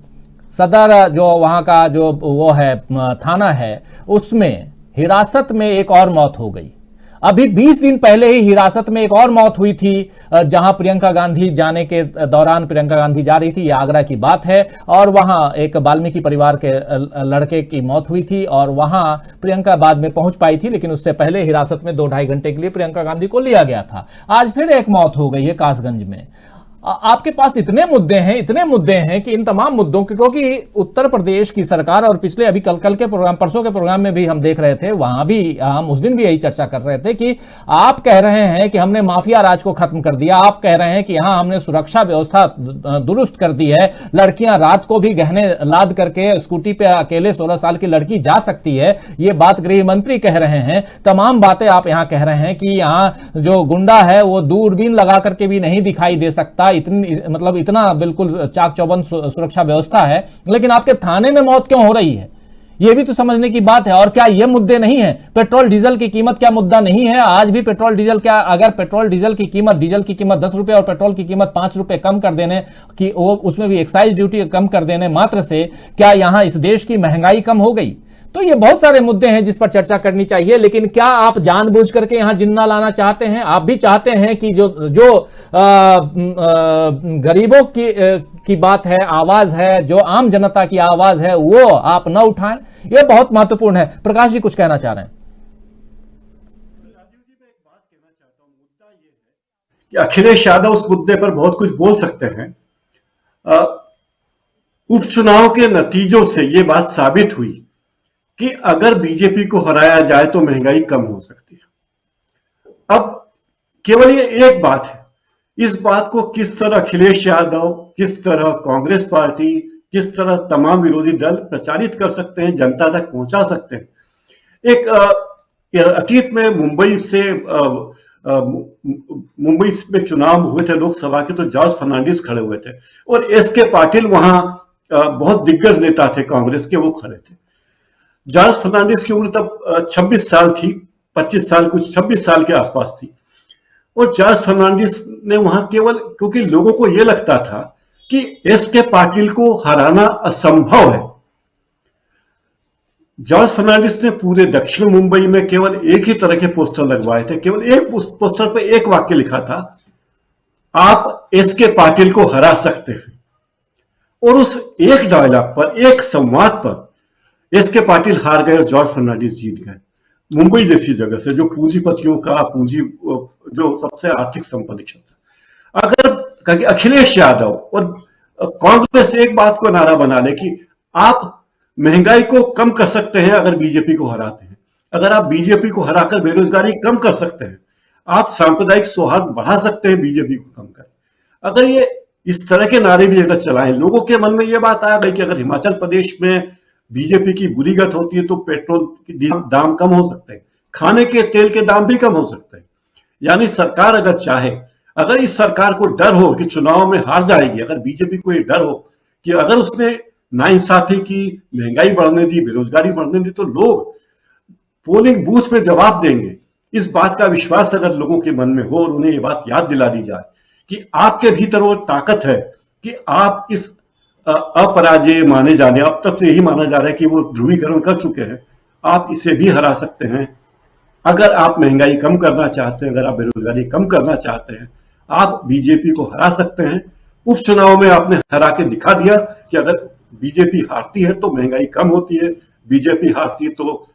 सदर जो वहां का जो वो है थाना है, उसमें हिरासत में एक और मौत हो गई। अभी 20 दिन पहले ही हिरासत में एक और मौत हुई थी, जहां प्रियंका गांधी जाने के दौरान प्रियंका गांधी जा रही थी, ये आगरा की बात है, और वहां एक वाल्मीकि परिवार के लड़के की मौत हुई थी और वहां प्रियंका बाद में पहुंच पाई थी, लेकिन उससे पहले हिरासत में 2-2.5 घंटे के लिए प्रियंका गांधी को लिया गया था। आज फिर एक मौत हो गई है कासगंज में। आपके पास इतने मुद्दे हैं कि इन तमाम मुद्दों की, क्योंकि उत्तर प्रदेश की सरकार, और पिछले अभी कल के प्रोग्राम, परसों के प्रोग्राम में भी हम देख रहे थे, वहां भी हम उस दिन भी यही चर्चा कर रहे थे कि आप कह रहे हैं कि हमने माफिया राज को खत्म कर दिया, आप कह रहे हैं कि यहां हमने सुरक्षा व्यवस्था दुरुस्त कर दी है, लड़कियां रात को भी गहने लाद करके स्कूटी पे अकेले 16 साल की लड़की जा सकती है, ये बात गृह मंत्री कह रहे हैं। तमाम बातें आप यहां कह रहे हैं कि यहां जो गुंडा है वो दूरबीन लगा करके भी नहीं दिखाई दे सकता, इतना बिल्कुल चाक चौबंद सुरक्षा व्यवस्था है, लेकिन आपके थाने में मौत क्यों हो रही है, यह भी तो समझने की बात है। और क्या ये मुद्दे नहीं है? पेट्रोल डीजल की कीमत क्या मुद्दा नहीं है? आज भी पेट्रोल डीजल, क्या अगर पेट्रोल डीजल की कीमत 10 रुपए और पेट्रोल की कीमत 5 रुपए कम कर देने की, उसमें भी एक्साइज ड्यूटी कम कर देने मात्र से क्या यहां इस देश की महंगाई कम हो गई? तो ये बहुत सारे मुद्दे हैं जिस पर चर्चा करनी चाहिए। लेकिन क्या आप जानबूझ करके यहां जिन्ना लाना चाहते हैं? आप भी चाहते हैं कि जो गरीबों की बात है, आवाज है, जो आम जनता की आवाज है, वो आप न उठाएं, यह बहुत महत्वपूर्ण है। प्रकाश जी कुछ कहना चाह रहे हैं? कि अखिलेश यादव उस मुद्दे पर बहुत कुछ बोल सकते हैं। उपचुनाव के नतीजों से यह बात साबित हुई कि अगर बीजेपी को हराया जाए तो महंगाई कम हो सकती है। अब केवल ये एक बात है, इस बात को किस तरह अखिलेश यादव, किस तरह कांग्रेस पार्टी, किस तरह तमाम विरोधी दल प्रचारित कर सकते हैं, जनता तक पहुंचा सकते हैं। एक अतीत में मुंबई में चुनाव हुए थे लोकसभा के, तो जॉर्ज फर्नांडिस खड़े हुए थे और एस.के. पाटिल वहां बहुत दिग्गज नेता थे कांग्रेस के, वो खड़े थे। जॉर्ज फर्नांडिस की उम्र तब 26 साल थी, 25 साल, कुछ 26 साल के आसपास थी। और जॉर्ज फर्नांडिस ने वहां केवल, क्योंकि लोगों को यह लगता था कि एस.के. पाटिल को हराना असंभव है, जॉर्ज फर्नांडिस ने पूरे दक्षिण मुंबई में केवल एक ही तरह के पोस्टर लगवाए थे। केवल एक पोस्टर पर एक वाक्य लिखा था, आप एस.के. पाटिल को हरा सकते हैं। और उस एक डायलॉग पर, एक संवाद पर एस.के. पाटिल हार गए और जॉर्ज फर्नांडिस जीत गए। मुंबई जैसी जगह से, जो पूंजीपतियों का जो सबसे आर्थिक संपन्न क्षेत्र। अगर अखिलेश यादव और कांग्रेस एक बात को नारा बना ले कि आप महंगाई को कम कर सकते हैं अगर बीजेपी को हराते हैं, अगर आप बीजेपी को हराकर बेरोजगारी कम कर सकते हैं, आप सांप्रदायिक सौहार्द बढ़ा सकते हैं बीजेपी को कम कर, अगर ये इस तरह के नारे भी अगर चलाएं, लोगों के मन में यह बात आ गई कि अगर हिमाचल प्रदेश में बीजेपी की बुरी गत होती है तो पेट्रोल के दाम कम हो सकते हैं, खाने के तेल के दाम भी कम हो सकते हैं। यानी सरकार अगर चाहे, अगर इस सरकार को डर हो कि चुनाव में हार जाएगी, अगर बीजेपी को ये डर हो कि अगर उसने नाइंसाफी की, महंगाई बढ़ने दी, बेरोजगारी बढ़ने दी, तो लोग पोलिंग बूथ में जवाब देंगे। इस बात का विश्वास अगर लोगों के मन में हो और उन्हें ये बात याद दिला दी जाए कि आपके भीतर वो ताकत है कि आप इस अपराजय माने जाने, अब तक तो यही माना जा रहा है कि वो ध्रुवीकरण कर चुके हैं, आप इसे भी हरा सकते हैं। अगर आप महंगाई कम करना चाहते हैं, अगर आप बेरोजगारी कम करना चाहते हैं, आप बीजेपी को हरा सकते हैं। उपचुनाव में आपने हरा के दिखा दिया कि अगर बीजेपी हारती है तो महंगाई कम होती है, बीजेपी हारती है तो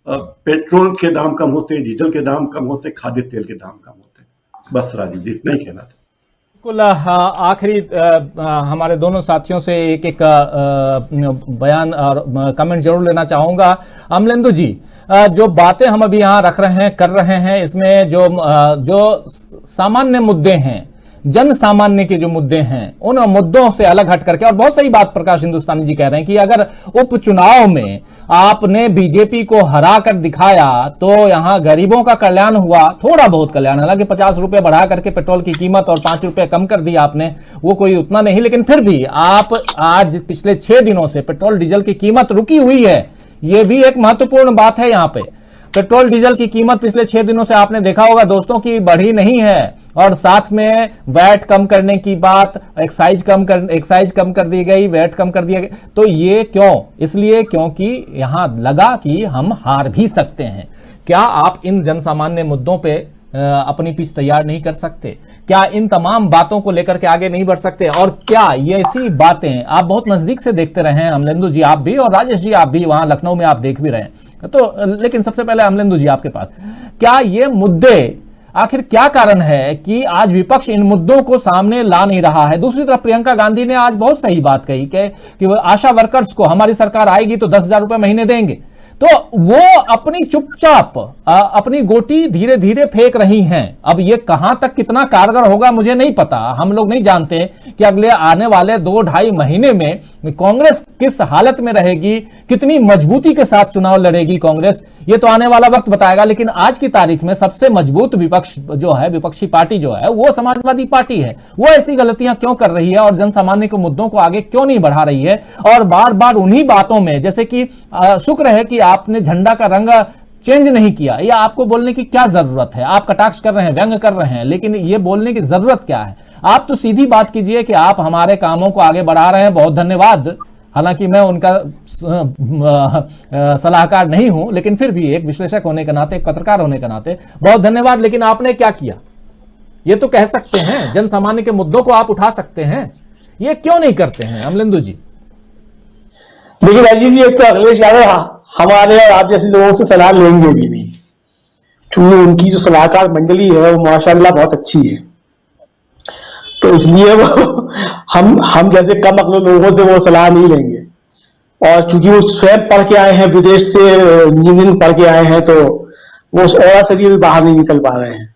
पेट्रोल के दाम कम होते हैं, डीजल के दाम कम होते हैं, खाद्य तेल के दाम कम होते हैं। बस राजीव जी, इतना ही कहना था। बिल्कुल। आखिरी हमारे दोनों साथियों से एक बयान और कमेंट जरूर लेना चाहूंगा। अमलेंदु जी, जो बातें हम अभी यहाँ रख रहे हैं, कर रहे हैं, इसमें जो सामान्य मुद्दे हैं, जन सामान्य के जो मुद्दे हैं, उन मुद्दों से अलग हट करके, और बहुत सही बात प्रकाश हिंदुस्तानी जी कह रहे हैं कि अगर उपचुनाव में आपने बीजेपी को हरा कर दिखाया तो यहां गरीबों का कल्याण हुआ, थोड़ा बहुत कल्याण, हालांकि 50 रुपए बढ़ा करके पेट्रोल की कीमत और 5 रुपए कम कर दिया आपने, वो कोई उतना नहीं, लेकिन फिर भी आप आज पिछले 6 दिनों से पेट्रोल डीजल की कीमत रुकी हुई है, ये भी एक महत्वपूर्ण बात है। यहां पे पेट्रोल डीजल की कीमत पिछले 6 दिनों से आपने देखा होगा दोस्तों की बढ़ी नहीं है, और साथ में वैट कम करने की बात, एक्साइज कम कर दी गई, वैट कम कर दिया गया। तो ये क्यों? इसलिए क्योंकि यहां लगा कि हम हार भी सकते हैं। क्या आप इन जनसामान्य मुद्दों पे अपनी पिच तैयार नहीं कर सकते? क्या इन तमाम बातों को लेकर के आगे नहीं बढ़ सकते? और क्या ये ऐसी बातें आप बहुत नजदीक से देखते रहे हैं, अमलेंदु जी आप भी और राजेश जी आप भी, वहां लखनऊ में आप देख भी रहे हैं, तो लेकिन सबसे पहले अमलेंदु जी आपके पास, क्या ये मुद्दे आखिर क्या कारण है कि आज विपक्ष इन मुद्दों को सामने ला नहीं रहा है? दूसरी तरफ प्रियंका गांधी ने आज बहुत सही बात कही कि वो आशा वर्कर्स को हमारी सरकार आएगी तो 10,000 रुपए महीने देंगे, तो वो अपनी चुपचाप अपनी गोटी धीरे धीरे फेंक रही हैं। अब ये कहां तक कितना कारगर होगा मुझे नहीं पता, हम लोग नहीं जानते कि अगले आने वाले 2-2.5 महीने में कांग्रेस किस हालत में रहेगी, कितनी मजबूती के साथ चुनाव लड़ेगी कांग्रेस, ये तो आने वाला वक्त बताएगा। लेकिन आज की तारीख में सबसे मजबूत विपक्ष जो है, विपक्षी पार्टी जो है, वो समाजवादी पार्टी है। वो ऐसी गलतियां क्यों कर रही है और जनसामान्य के मुद्दों को आगे क्यों नहीं बढ़ा रही है? और बार बार उन्हीं बातों में, जैसे कि शुक्र है कि आपने झंडा का रंग चेंज नहीं किया, या आपको बोलने की क्या जरूरत है? आप कटाक्ष कर रहे हैं, व्यंग कर रहे हैं, लेकिन ये बोलने की जरूरत क्या है? आप तो सीधी बात कीजिए कि आप हमारे कामों को आगे बढ़ा रहे हैं, बहुत धन्यवाद। हालांकि मैं उनका सलाहकार नहीं हूं, लेकिन फिर भी एक विश्लेषक होने के नाते, एक पत्रकार होने के नाते बहुत धन्यवाद। लेकिन आपने क्या किया ये तो कह सकते हैं, जन सामान्य के मुद्दों को आप उठा सकते हैं, ये क्यों नहीं करते हैं अमलेंदु जी? देखिए राजीव जी, एक तो अखिलेश यादव हमारे और आप जैसे लोगों से सलाह लेंगे भी नहीं, क्योंकि उनकी जो सलाहकार मंडली है वो माशाल्लाह बहुत अच्छी है, तो इसलिए वो हम जैसे कम अक्ल लोगों से वो सलाह नहीं लेंगे। और क्योंकि वो स्वयं पढ़ के आए हैं, विदेश से इंजीनियरिंग पढ़ के आए हैं, तो वो उस औरा से भी बाहर नहीं निकल पा रहे हैं।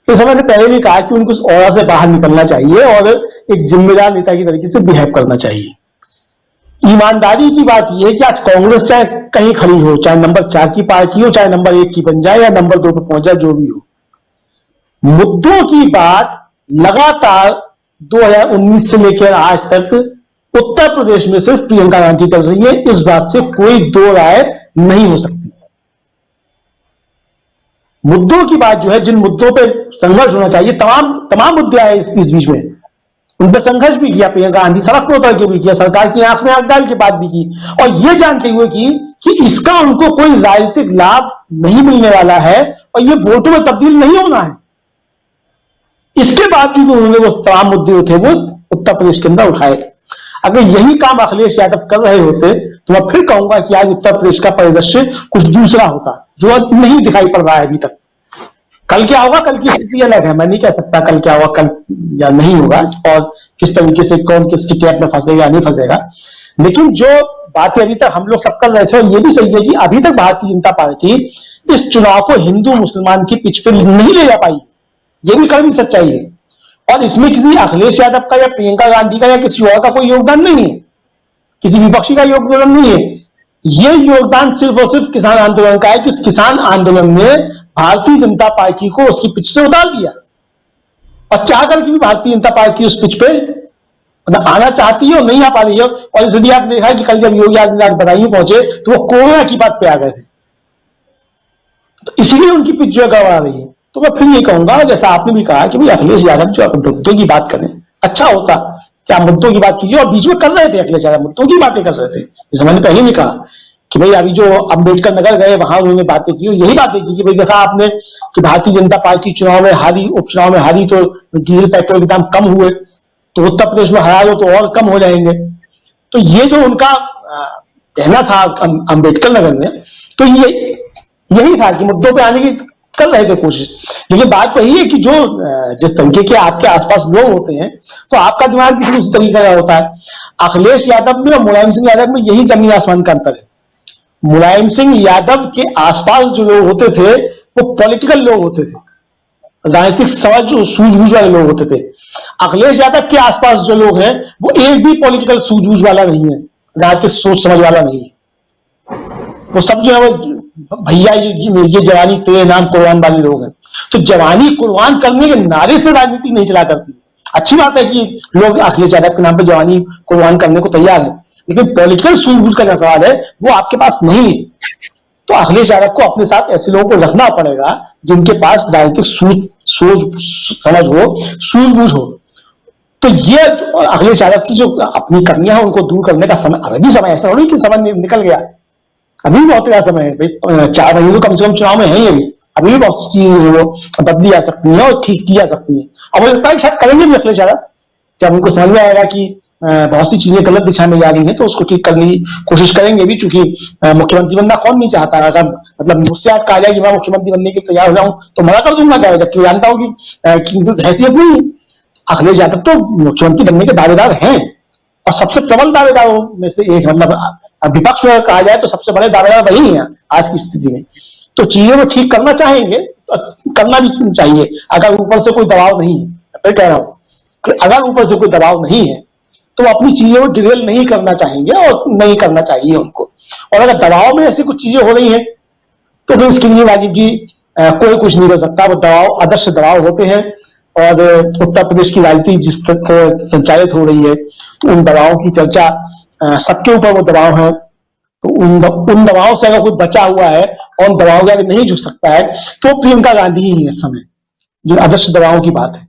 तो समय ने पहले भी कहा कि उनको उस औरा से बाहर निकलना चाहिए और एक जिम्मेदार नेता की तरीके से बिहेव करना चाहिए। ईमानदारी की बात यह है कि आज कांग्रेस चाहे कहीं खड़ी हो, चाहे नंबर 4 की पार्टी हो, चाहे नंबर 1 की बन जाए या नंबर 2 पे पहुंच जाए, जो भी हो, मुद्दों की बात लगातार 2019 से लेकर आज तक उत्तर प्रदेश में सिर्फ प्रियंका गांधी कर रही है। इस बात से कोई दो राय नहीं हो सकती। मुद्दों की बात जो है, जिन मुद्दों पे संघर्ष होना चाहिए, तमाम मुद्दे आए इस बीच में, उन पर संघर्ष भी किया प्रियंका गांधी, सड़क पर उतर के भी किया, सरकार की आंख में आंख डाल के बात भी की, और यह जानते हुए कि इसका उनको कोई राजनीतिक लाभ नहीं मिलने वाला है और यह वोटों में तब्दील नहीं होना है। इसके बावजूद उन्होंने वो तमाम मुद्दे थे वो उत्तर प्रदेश के अंदर उठाए। अगर यही काम अखिलेश यादव कर रहे होते तो मैं फिर कहूंगा कि आज उत्तर प्रदेश का परिदृश्य कुछ दूसरा होता, जो नहीं दिखाई पड़ रहा है अभी तक। कल क्या होगा, कल की स्थिति अलग है, मैं नहीं कह सकता कल क्या होगा, कल या नहीं होगा, और किस तरीके से कौन किसकी ट्रैप में फंसेगा नहीं फंसेगा। लेकिन जो बातें अभी तक हम लोग सब कर रहे थे, और ये भी सही है कि अभी तक भारतीय जनता पार्टी इस चुनाव को हिंदू मुसलमान की पिच पे नहीं ले जा पाई, ये भी कड़वी सच्चाई है। और इसमें किसी अखिलेश यादव का या प्रियंका गांधी का या किसी और का कोई योगदान नहीं है, किसी विपक्षी का योगदान नहीं है। ये योगदान सिर्फ और सिर्फ किसान आंदोलन का है कि इस किसान आंदोलन ने भारतीय जनता पार्टी को उसकी पिच से उतार दिया, और चाह करके भी भारतीय जनता पार्टी उस पिच पे आना चाहती है और नहीं आ पा रही है। और इसलिए आपने देखा कि कल जब योगी आदित्यनाथ बदायूं पहुंचे तो वो कोरोना की बात पे आ गए थे, तो इसलिए उनकी पिच जो गड़बड़ा रही है। तो मैं फिर ये कहूंगा, जैसा आपने भी कहा कि भाई अखिलेश यादव जो मुद्दों की बात करें, अच्छा होता कि आप मुद्दों की बात कीजिए, और बीच में कर रहे थे अखिलेश यादव मुद्दों की बातें कर रहे थे। जैसे मैंने पहले भी कहा कि भाई अभी जो अम्बेडकर नगर गए वहां उन्होंने बातें की, यही बातें की कि भाई देखा आपने कि भारतीय जनता पार्टी चुनाव में हारी, उपचुनाव में हारी, तो डीजल पेट्रोल के दाम कम हुए, तो उत्तर प्रदेश में हरा लो तो और कम हो जाएंगे। तो ये जो उनका कहना था अम्बेडकर नगर में, तो ये यही था कि मुद्दों पे आने की कर रहे थे कोशिश। लेकिन बात वही है कि जो जिस तरीके के आपके आसपास लोग होते हैं तो आपका दिमाग भी उस तरीके का होता है। अखिलेश यादव में और मुलायम सिंह यादव में यही जमीन आसमान का अंतर है। मुलायम सिंह यादव के आसपास जो लोग होते थे वो पॉलिटिकल लोग होते थे, राजनीतिक समझ सूझबूझ वाले लोग होते थे। अखिलेश यादव के आसपास जो लोग हैं वो एक भी पॉलिटिकल सूझबूझ वाला नहीं है, राजनीतिक सोच समझ वाला नहीं है। वो सब जो है वो भैया ये जवानी तेरे नाम कुर्बान वाले लोग हैं। तो जवानी कुर्बान करने के नारे से राजनीति नहीं चला करती। अच्छी बात है कि लोग अखिलेश यादव के नाम पर जवानी कुर्बान करने को तैयार है, लेकिन पॉलिटिकल सूझबूझ का जो सवाल है वो आपके पास नहीं है। तो अखिलेश यादव को अपने साथ ऐसे लोगों को रखना पड़ेगा जिनके पास राजनीतिक सोच समझ हो, सूझबूझ हो। तो ये अखिलेश यादव की जो अपनी कमियां हैं उनको दूर करने का समय, अभी समय ऐसा नहीं कि समय निकल गया, अभी भी बहुत लगा समय है भाई, 4 महीने तो कम से कम चुनाव में है ही अभी भी बहुत सी चीजें वो बदली जा सकती है और ठीक की जा सकती है। अब मुझे लगता है शायद करेंगे भी अखिलेश यादव, जब उनको समझ में आएगा कि बहुत सी चीजें गलत दिशा में जा रही हैं तो उसको ठीक करने की कोशिश करेंगे भी, क्योंकि मुख्यमंत्री बनना कौन नहीं चाहता। अगर मतलब मुझसे आज कहा जाए कि मैं मुख्यमंत्री बनने के लिए तैयार हो जाऊं तो मना कर दूंगा क्या, जबकि जानता हूं कि हैसियत नहीं है। अखिलेश यादव तो मुख्यमंत्री बनने के दावेदार हैं और सबसे प्रबल दावेदारों में से एक, मतलब विपक्ष में कहा जाए तो सबसे बड़े दावेदार वही हैं आज की स्थिति में। तो चीजों को ठीक करना चाहेंगे तो करना भी चाहिए, अगर ऊपर से कोई दबाव नहीं है। मैं कह रहा हूं कि अगर ऊपर से कोई दबाव नहीं है तो अपनी चीजों को डिरेल नहीं करना चाहेंगे और नहीं करना चाहिए उनको। और अगर दबाव में ऐसी कुछ चीजें हो रही हैं तो फिर इसके लिए राजीव जी कोई कुछ नहीं कर सकता। वो दबाव आदर्श दबाव होते हैं और उत्तर प्रदेश की राजनीति जिस तरह संचालित हो रही है तो उन दबावों की चर्चा सबके ऊपर वो दबाव है, तो उन दबाव से अगर कोई बचा हुआ है और दबाव से अगर नहीं झुक सकता है तो प्रियंका गांधी ही है इस समय, जो आदर्श दबावों की बात है।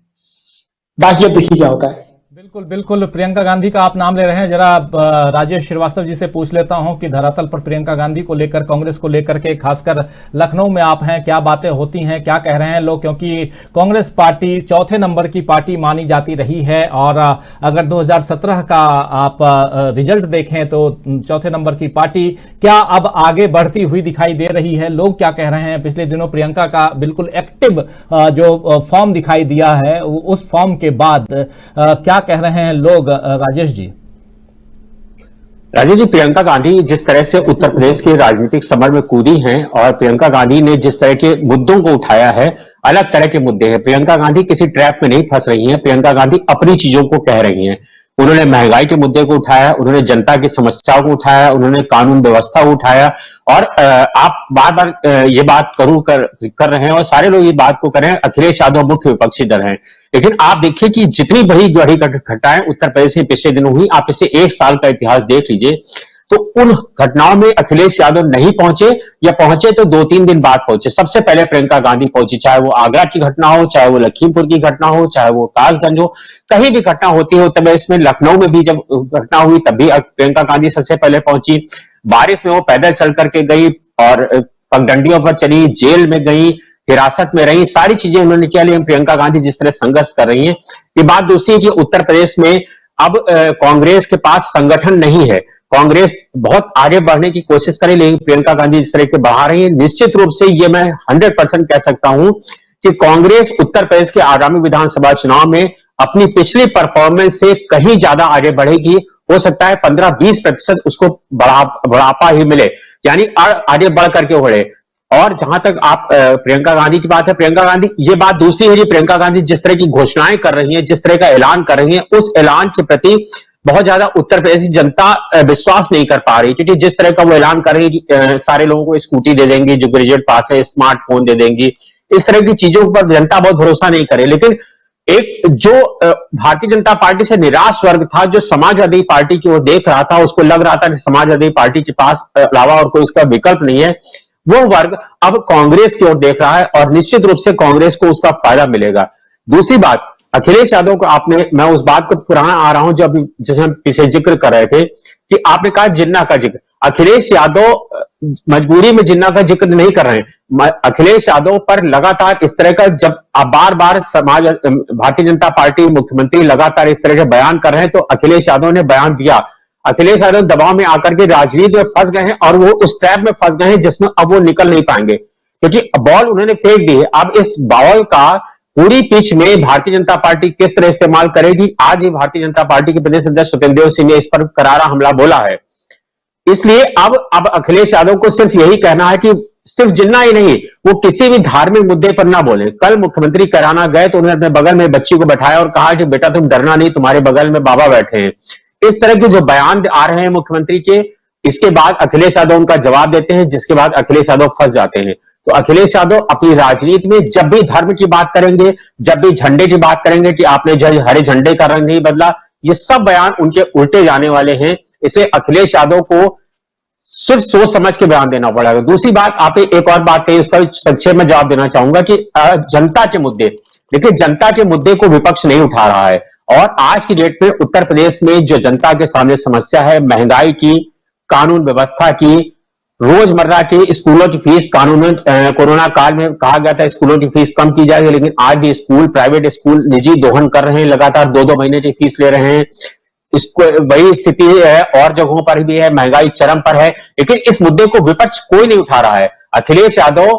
बाकी अब देखिए क्या होता है। बिल्कुल बिल्कुल, प्रियंका गांधी का आप नाम ले रहे हैं, जरा राजेश श्रीवास्तव जी से पूछ लेता हूं कि धरातल पर प्रियंका गांधी को लेकर, कांग्रेस को लेकर के, खासकर लखनऊ में आप हैं, क्या बातें होती हैं, क्या कह रहे हैं लोग? क्योंकि कांग्रेस पार्टी चौथे नंबर की पार्टी मानी जाती रही है और अगर 2017 का आप रिजल्ट देखें तो चौथे नंबर की पार्टी क्या अब आगे बढ़ती हुई दिखाई दे रही है? लोग क्या कह रहे हैं? पिछले दिनों प्रियंका का बिल्कुल एक्टिव जो फॉर्म दिखाई दिया है, उस फॉर्म के बाद क्या कह रहे हैं लोग? राजेश जी। प्रियंका गांधी जिस तरह से उत्तर प्रदेश के राजनीतिक समर में कूदी हैं और प्रियंका गांधी ने जिस तरह के मुद्दों को उठाया है, अलग तरह के मुद्दे हैं। प्रियंका गांधी किसी ट्रैप में नहीं फंस रही हैं, प्रियंका गांधी अपनी चीजों को कह रही हैं। उन्होंने महंगाई के मुद्दे को उठाया, उन्होंने जनता की समस्याओं को उठाया, उन्होंने कानून व्यवस्था को उठाया। और आप बार बार ये बात कर रहे हैं और सारे लोग ये बात को कर रहे हैं, अखिलेश यादव मुख्य विपक्षी दल हैं। लेकिन आप देखिए कि जितनी बड़ी घटनाएं उत्तर प्रदेश में पिछले दिनों हुई, आप इसे 1 साल का इतिहास देख लीजिए, तो उन घटनाओं में अखिलेश यादव नहीं पहुंचे या पहुंचे तो 2-3 दिन बाद पहुंचे। सबसे पहले प्रियंका गांधी पहुंची, चाहे वो आगरा की घटना हो, चाहे वो लखीमपुर की घटना हो, चाहे वो कासगंज हो, कहीं भी घटना होती हो। तब इसमें लखनऊ में भी जब घटना हुई तब भी प्रियंका गांधी सबसे पहले पहुंची। बारिश में वो पैदल चल करके गई और पगडंडियों पर चली, जेल में गई, हिरासत में रही, सारी चीजें उन्होंने किया। लेकिन प्रियंका गांधी जिस तरह संघर्ष कर रही है, ये बात दूसरी है कि उत्तर प्रदेश में अब कांग्रेस के पास संगठन नहीं है। कांग्रेस बहुत आगे बढ़ने की कोशिश करे, लेकिन प्रियंका गांधी जिस तरह के बढ़ा रही है, निश्चित रूप से ये मैं 100% कह सकता हूं कि कांग्रेस उत्तर प्रदेश के आगामी विधानसभा चुनाव में अपनी पिछली परफॉर्मेंस से कहीं ज्यादा आगे बढ़ेगी। हो सकता है 15-20% उसको बढ़ापा ही मिले, यानी आगे बढ़ करके बढ़े। और जहां तक आप प्रियंका गांधी की बात है, प्रियंका गांधी, ये बात दूसरी है कि प्रियंका गांधी जिस तरह की घोषणाएं कर रही हैं, जिस तरह का ऐलान कर रही हैं, उस ऐलान के प्रति बहुत ज्यादा उत्तर प्रदेश की जनता विश्वास नहीं कर पा रही, क्योंकि जिस तरह का वो ऐलान कर रही है कि सारे लोगों को स्कूटी दे देंगी, जो ग्रेजुएट पास है स्मार्टफोन दे देंगी, इस तरह की चीजों पर जनता बहुत भरोसा नहीं करे। लेकिन एक जो भारतीय जनता पार्टी से निराश वर्ग था, जो समाजवादी पार्टी की ओर देख रहा था, उसको लग रहा था कि समाजवादी पार्टी के पास अलावा और कोई उसका विकल्प नहीं है, वो वर्ग अब कांग्रेस की ओर देख रहा है और निश्चित रूप से कांग्रेस को उसका फायदा मिलेगा। दूसरी बात, अखिलेश यादव को मैं उस बात को पुराना आ रहा हूं जो अभी जैसे हम पीछे जिक्र कर रहे थे कि आपने कहा जिन्ना का जिक्र, अखिलेश यादव मजबूरी में जिन्ना का जिक्र नहीं कर रहे हैं। अखिलेश यादव पर लगातार इस तरह का, जब आप बार बार भारतीय जनता पार्टी मुख्यमंत्री लगातार इस तरह के बयान कर रहे हैं, तो अखिलेश यादव ने बयान दिया। अखिलेश यादव दबाव में आकर के राजनीति में फंस गए हैं और वो उस ट्रैप में फंस गए हैं जिसमें अब वो निकल नहीं पाएंगे, क्योंकि बॉल उन्होंने फेंक दी है। अब इस बॉल का पूरी पिच में भारतीय जनता पार्टी किस तरह इस्तेमाल करेगी, आज ही भारतीय जनता पार्टी के प्रदेश अध्यक्ष स्वतंत्र देव सिंह ने इस पर करारा हमला बोला है। इसलिए अब अखिलेश यादव को सिर्फ यही कहना है कि सिर्फ जिन्ना ही नहीं, वो किसी भी धार्मिक मुद्दे पर ना बोले। कल मुख्यमंत्री कराना गए तो उन्होंने अपने बगल में बच्ची को बैठाया और कहा कि बेटा तुम डरना नहीं, तुम्हारे बगल में बाबा बैठे हैं। इस तरह के जो बयान आ रहे हैं मुख्यमंत्री के, इसके बाद अखिलेश यादव उनका जवाब देते हैं, जिसके बाद अखिलेश यादव फंस जाते हैं। तो अखिलेश यादव अपनी राजनीति में जब भी धर्म की बात करेंगे, जब भी झंडे की बात करेंगे कि आपने जो हरे झंडे का रंग नहीं बदला, ये सब बयान उनके उल्टे जाने वाले हैं। इसलिए अखिलेश यादव को सिर्फ सोच समझ के बयान देना पड़ेगा। दूसरी बात, आप एक और बात कही, उसका संक्षेप में जवाब देना चाहूंगा कि जनता के मुद्दे, देखिए जनता के मुद्दे को विपक्ष नहीं उठा रहा है। और आज की डेट में उत्तर प्रदेश में जो जनता के सामने समस्या है, महंगाई की, कानून व्यवस्था की, रोजमर्रा के स्कूलों की फीस कानून में कोरोना काल में कहा गया था स्कूलों की फीस कम की जाएगी, लेकिन आज भी स्कूल, प्राइवेट स्कूल निजी दोहन कर रहे हैं, लगातार 2-2 महीने की फीस ले रहे हैं। इसको वही स्थिति है और जगहों पर भी है, महंगाई चरम पर है, लेकिन इस मुद्दे को विपक्ष कोई नहीं उठा रहा है। अखिलेश यादव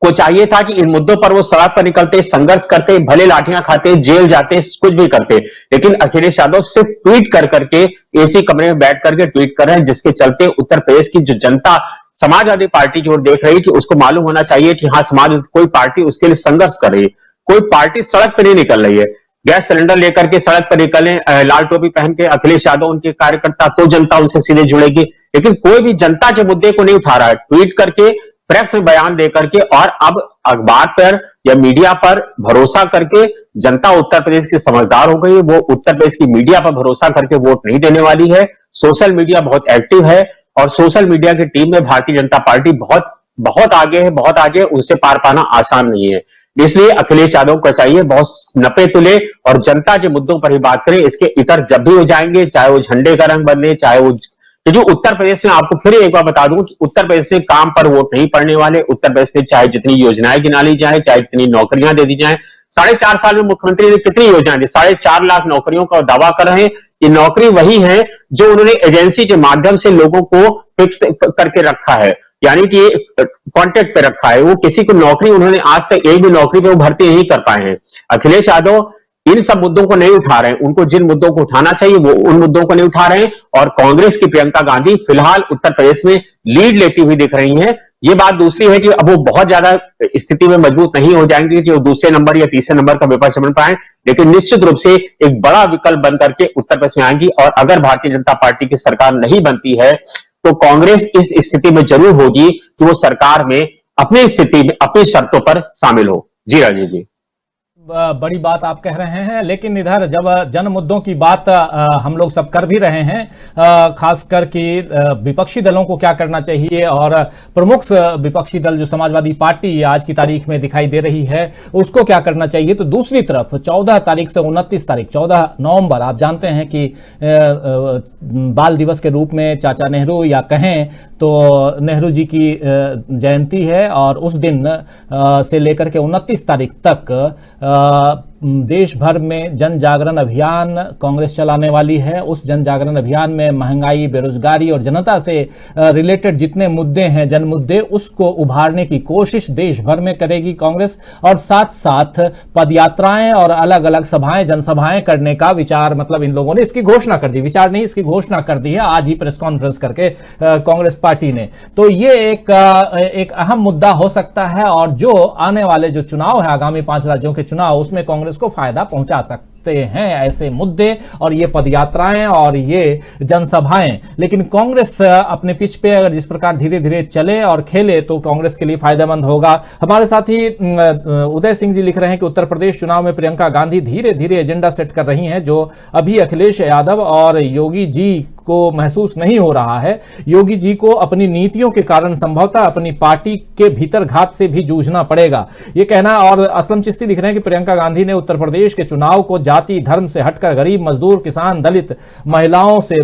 को चाहिए था कि इन मुद्दों पर वो सड़क पर निकलते, संघर्ष करते, भले लाठियां खाते, जेल जाते, कुछ भी करते, लेकिन अखिलेश यादव सिर्फ ट्वीट कर करके एसी कमरे में बैठ करके ट्वीट कर रहे हैं, जिसके चलते उत्तर प्रदेश की जो जनता समाजवादी पार्टी की ओर देख रही है कि उसको मालूम होना चाहिए कि हाँ, समाज कोई पार्टी उसके लिए संघर्ष कर रही है, कोई पार्टी सड़क पर नहीं निकल रही है। गैस सिलेंडर लेकर के सड़क पर निकले, लाल टोपी पहन के अखिलेश यादव उनके कार्यकर्ता, तो जनता उनसे सीधे जुड़ेगी, लेकिन कोई भी जनता के मुद्दे को नहीं उठा रहा है। ट्वीट करके, प्रेस में बयान देकर के, और अब अखबार पर या मीडिया पर भरोसा करके जनता उत्तर प्रदेश की समझदार हो गई है। वो उत्तर प्रदेश की मीडिया पर भरोसा करके वोट नहीं देने वाली है। सोशल मीडिया बहुत एक्टिव है और सोशल मीडिया की टीम में भारतीय जनता पार्टी बहुत आगे है, बहुत आगे, उनसे पार पाना आसान नहीं है। इसलिए अखिलेश यादव को चाहिए बहुत नपे तुले और जनता के मुद्दों पर ही बात करें। इसके इतर जब भी हो जाएंगे, चाहे वो झंडे का रंग बदले, चाहे वो, क्योंकि उत्तर प्रदेश में आपको फिर एक बार बता दूं कि उत्तर प्रदेश से काम पर वोट नहीं पड़ने वाले। उत्तर प्रदेश में चाहे जितनी योजनाएं गिना ली जाए, चाहे जितनी नौकरियां दे दी जाए, 4.5 साल में मुख्यमंत्री ने कितनी योजनाएं दी, 4.5 लाख नौकरियों का दावा कर रहे हैं। ये नौकरी वही है जो उन्होंने एजेंसी के माध्यम से लोगों को फिक्स करके रखा है, यानी कि कॉन्ट्रैक्ट पे रखा है। वो किसी को नौकरी, उन्होंने आज तक एक भी नौकरी पे वो भर्ती नहीं कर पाए हैं। अखिलेश यादव इन सब मुद्दों को नहीं उठा रहे हैं। उनको जिन मुद्दों को उठाना चाहिए वो उन मुद्दों को नहीं उठा रहे हैं। और कांग्रेस की प्रियंका गांधी फिलहाल उत्तर प्रदेश में लीड लेती हुई दिख रही हैं। ये बात दूसरी है कि अब वो बहुत ज्यादा स्थिति में मजबूत नहीं हो जाएंगे कि वो दूसरे नंबर या तीसरे नंबर का विपक्ष बन पाए, लेकिन निश्चित रूप से एक बड़ा विकल्प बन करके उत्तर प्रदेश में आएंगी। और अगर भारतीय जनता पार्टी की सरकार नहीं बनती है तो कांग्रेस इस स्थिति में जरूर होगी कि वो सरकार में अपनी स्थिति में, अपनी शर्तों पर शामिल हो। जी राजीव जी, बड़ी बात आप कह रहे हैं, लेकिन इधर जब जन मुद्दों की बात हम लोग सब कर भी रहे हैं, खासकर कि विपक्षी दलों को क्या करना चाहिए और प्रमुख विपक्षी दल जो समाजवादी पार्टी आज की तारीख में दिखाई दे रही है उसको क्या करना चाहिए, तो दूसरी तरफ 14 तारीख से 29 तारीख 14 नवंबर आप जानते हैं कि बाल दिवस के रूप में चाचा नेहरू या कहें तो नेहरू जी की जयंती है। और उस दिन से लेकर के 29 तारीख तक देश भर में जन जागरण अभियान कांग्रेस चलाने वाली है। उस जन जागरण अभियान में महंगाई, बेरोजगारी और जनता से रिलेटेड जितने मुद्दे हैं, जन मुद्दे, उसको उभारने की कोशिश देश भर में करेगी कांग्रेस। और साथ साथ पदयात्राएं और अलग अलग सभाएं, जनसभाएं करने का विचार, मतलब इन लोगों ने इसकी घोषणा कर दी, विचार नहीं इसकी घोषणा कर दी है आज ही प्रेस कॉन्फ्रेंस करके कांग्रेस पार्टी ने। तो ये एक अहम मुद्दा हो सकता है और जो आने वाले जो चुनाव है, आगामी 5 राज्यों के चुनाव, उसमें कांग्रेस को फायदा पहुंचा सकते हैं ऐसे मुद्दे और ये पदयात्राएं और ये जनसभाएं। लेकिन कांग्रेस अपने पिच पे अगर जिस प्रकार धीरे धीरे चले और खेले तो कांग्रेस के लिए फायदेमंद होगा। हमारे साथी उदय सिंह जी लिख रहे हैं कि उत्तर प्रदेश चुनाव में प्रियंका गांधी धीरे धीरे एजेंडा सेट कर रही हैं जो अभी अखिलेश यादव और योगी जी को महसूस नहीं हो रहा है। योगी जी को अपनी नीतियों के कारण संभवतः अपनी पार्टी के भीतर घात से भी जूझना पड़ेगा, ये कहना। और असलम चिश्ती लिख रहे हैं कि प्रियंका गांधी ने उत्तर प्रदेश के चुनाव को जाति धर्म से हटकर गरीब, मजदूर, किसान, दलित, महिलाओं से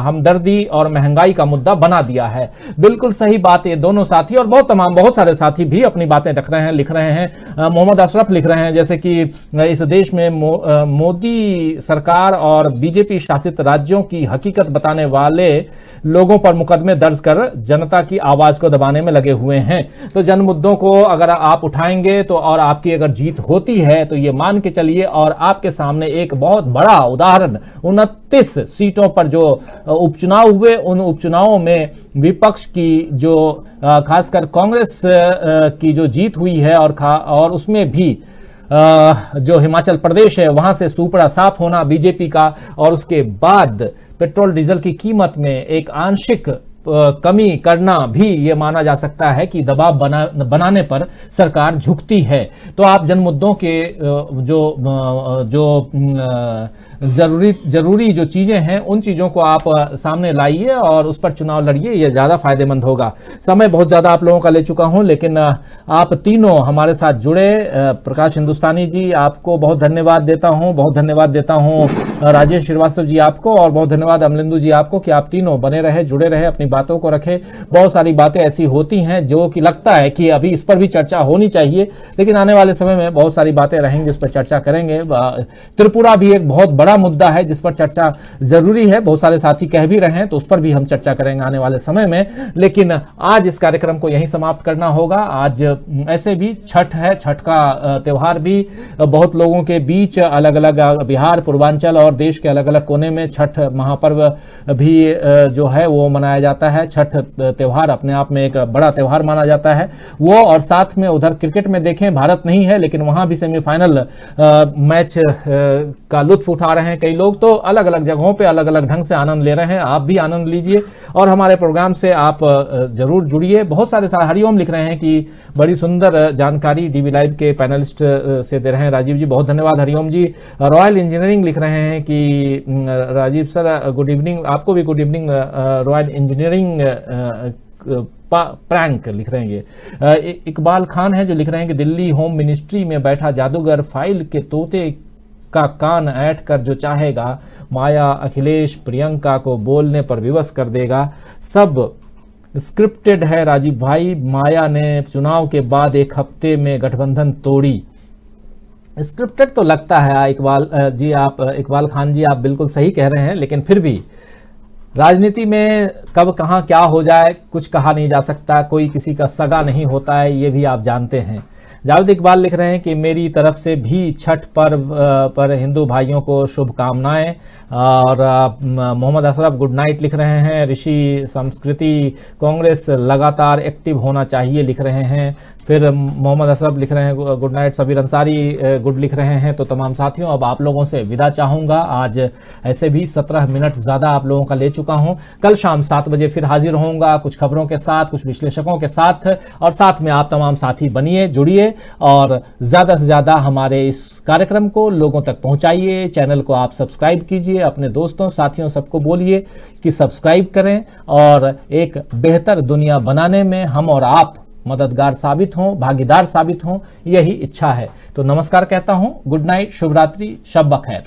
हमदर्दी और महंगाई का मुद्दा बना दिया है। बिल्कुल सही बात है। दोनों साथी और बहुत सारे साथी भी अपनी बातें रख रहे हैं, लिख रहे हैं। मोहम्मद अशरफ लिख रहे हैं जैसे कि इस देश में मोदी सरकार और बीजेपी शासित राज्यों की हकीकत बताने वाले लोगों पर मुकदमे दर्ज कर जनता की आवाज को दबाने में लगे हुए हैं। तो जन मुद्दों को अगर आप उठाएंगे तो और आपकी अगर जीत होती है तो ये मान के चलिए, और आपके सामने एक बहुत बड़ा उदाहरण 29 सीटों पर जो उपचुनाव हुए, उन उपचुनावों में विपक्ष की जो खासकर कांग्रेस की जो जीत हुई है और उसमें भी जो हिमाचल प्रदेश है वहां से सुपड़ा साफ होना बीजेपी का, और उसके बाद पेट्रोल डीजल की कीमत में एक आंशिक कमी करना भी ये माना जा सकता है कि दबाव बनाने पर सरकार झुकती है। तो आप जन मुद्दों के जो जरूरी जो चीजें हैं उन चीजों को आप सामने लाइए और उस पर चुनाव लड़िए, ये ज्यादा फायदेमंद होगा। समय बहुत ज्यादा आप लोगों का ले चुका हूं, लेकिन आप तीनों हमारे साथ जुड़े। प्रकाश हिंदुस्तानी जी आपको बहुत धन्यवाद देता हूं, बहुत धन्यवाद देता हूं राजेश श्रीवास्तव जी आपको, और बहुत धन्यवाद अमलिंदु जी आपको कि आप तीनों बने रहे, जुड़े रहे, अपनी बातों को रखे। बहुत सारी बातें ऐसी होती हैं जो कि लगता है कि अभी इस पर भी चर्चा होनी चाहिए, लेकिन आने वाले समय में बहुत सारी बातें रहेंगी, उस पर चर्चा करेंगे। त्रिपुरा भी एक बहुत बड़ा मुद्दा है जिस पर चर्चा जरूरी है, बहुत सारे साथी कह भी रहे हैं, तो उस पर भी हम चर्चा करेंगे आने वाले समय में। लेकिन आज इस कार्यक्रम को यहीं समाप्त करना होगा। आज ऐसे भी छठ है, छठ का त्यौहार भी बहुत लोगों के बीच अलग अलग बिहार, पूर्वांचल और देश के अलग अलग कोने में छठ महापर्व भी जो है वो मनाया जाता है। छठ त्यौहार अपने आप में एक बड़ा त्यौहार माना जाता है वो। और साथ में उधर क्रिकेट में देखें, भारत नहीं है लेकिन वहां भी सेमीफाइनल मैच का लुत्फ उठा रहे हैं कई लोग। तो अलग अलग जगहों पे अलग अलग ढंग से आनंद ले रहे हैं, आप भी आनंद लीजिए और हमारे प्रोग्राम से आप जरूर जुड़िए। बहुत सारे हरिओम लिख रहे हैं कि बड़ी सुंदर जानकारी डीवी लाइव के पैनलिस्ट से दे रहे हैं। राजीव जी बहुत धन्यवाद। हरिओम जी रॉयल इंजीनियरिंग लिख रहे हैं कि राजीव सर गुड इवनिंग, आपको भी good evening. Royal engineering prank लिख रहे हैं ये। इकबाल खान है जो लिख रहे हैं कि दिल्ली होम मिनिस्ट्री में बैठा जादूगर फाइल के तोते का कान ऐंठ कर जो चाहेगा माया अखिलेश प्रियंका को बोलने पर विवश कर देगा। सब स्क्रिप्टेड है राजीव भाई, माया ने चुनाव के बाद एक हफ्ते में गठबंधन तोड़ी। स्क्रिप्टेड तो लगता है इकबाल जी, आप इकबाल खान जी आप बिल्कुल सही कह रहे हैं, लेकिन फिर भी राजनीति में कब कहां क्या हो जाए कुछ कहा नहीं जा सकता, कोई किसी का सगा नहीं होता है, ये भी आप जानते हैं। जावेद इकबाल लिख रहे हैं कि मेरी तरफ से भी छठ पर्व पर हिंदू भाइयों को शुभकामनाएं। और मोहम्मद अशरफ गुड नाइट लिख रहे हैं। ऋषि संस्कृति कांग्रेस लगातार एक्टिव होना चाहिए लिख रहे हैं। फिर मोहम्मद अशरफ लिख रहे हैं good night. Sabir Ansari good लिख रहे हैं। तो तमाम साथियों अब आप लोगों से विदा चाहूँगा। आज ऐसे भी 17 मिनट ज़्यादा आप लोगों का ले चुका हूँ। कल शाम 7 बजे फिर हाजिर होऊंगा कुछ खबरों के साथ, कुछ विश्लेषकों के साथ, और साथ में आप तमाम साथी बनिए, जुड़िए और ज़्यादा से ज़्यादा हमारे इस कार्यक्रम को लोगों तक पहुँचाइए। चैनल को आप सब्सक्राइब कीजिए, अपने दोस्तों साथियों सबको बोलिए कि सब्सक्राइब करें और एक बेहतर दुनिया बनाने में हम और आप मददगार साबित हों, भागीदार साबित हों, यही इच्छा है। तो नमस्कार कहता हूं, गुड नाइट, शुभ रात्रि, शब बखैर।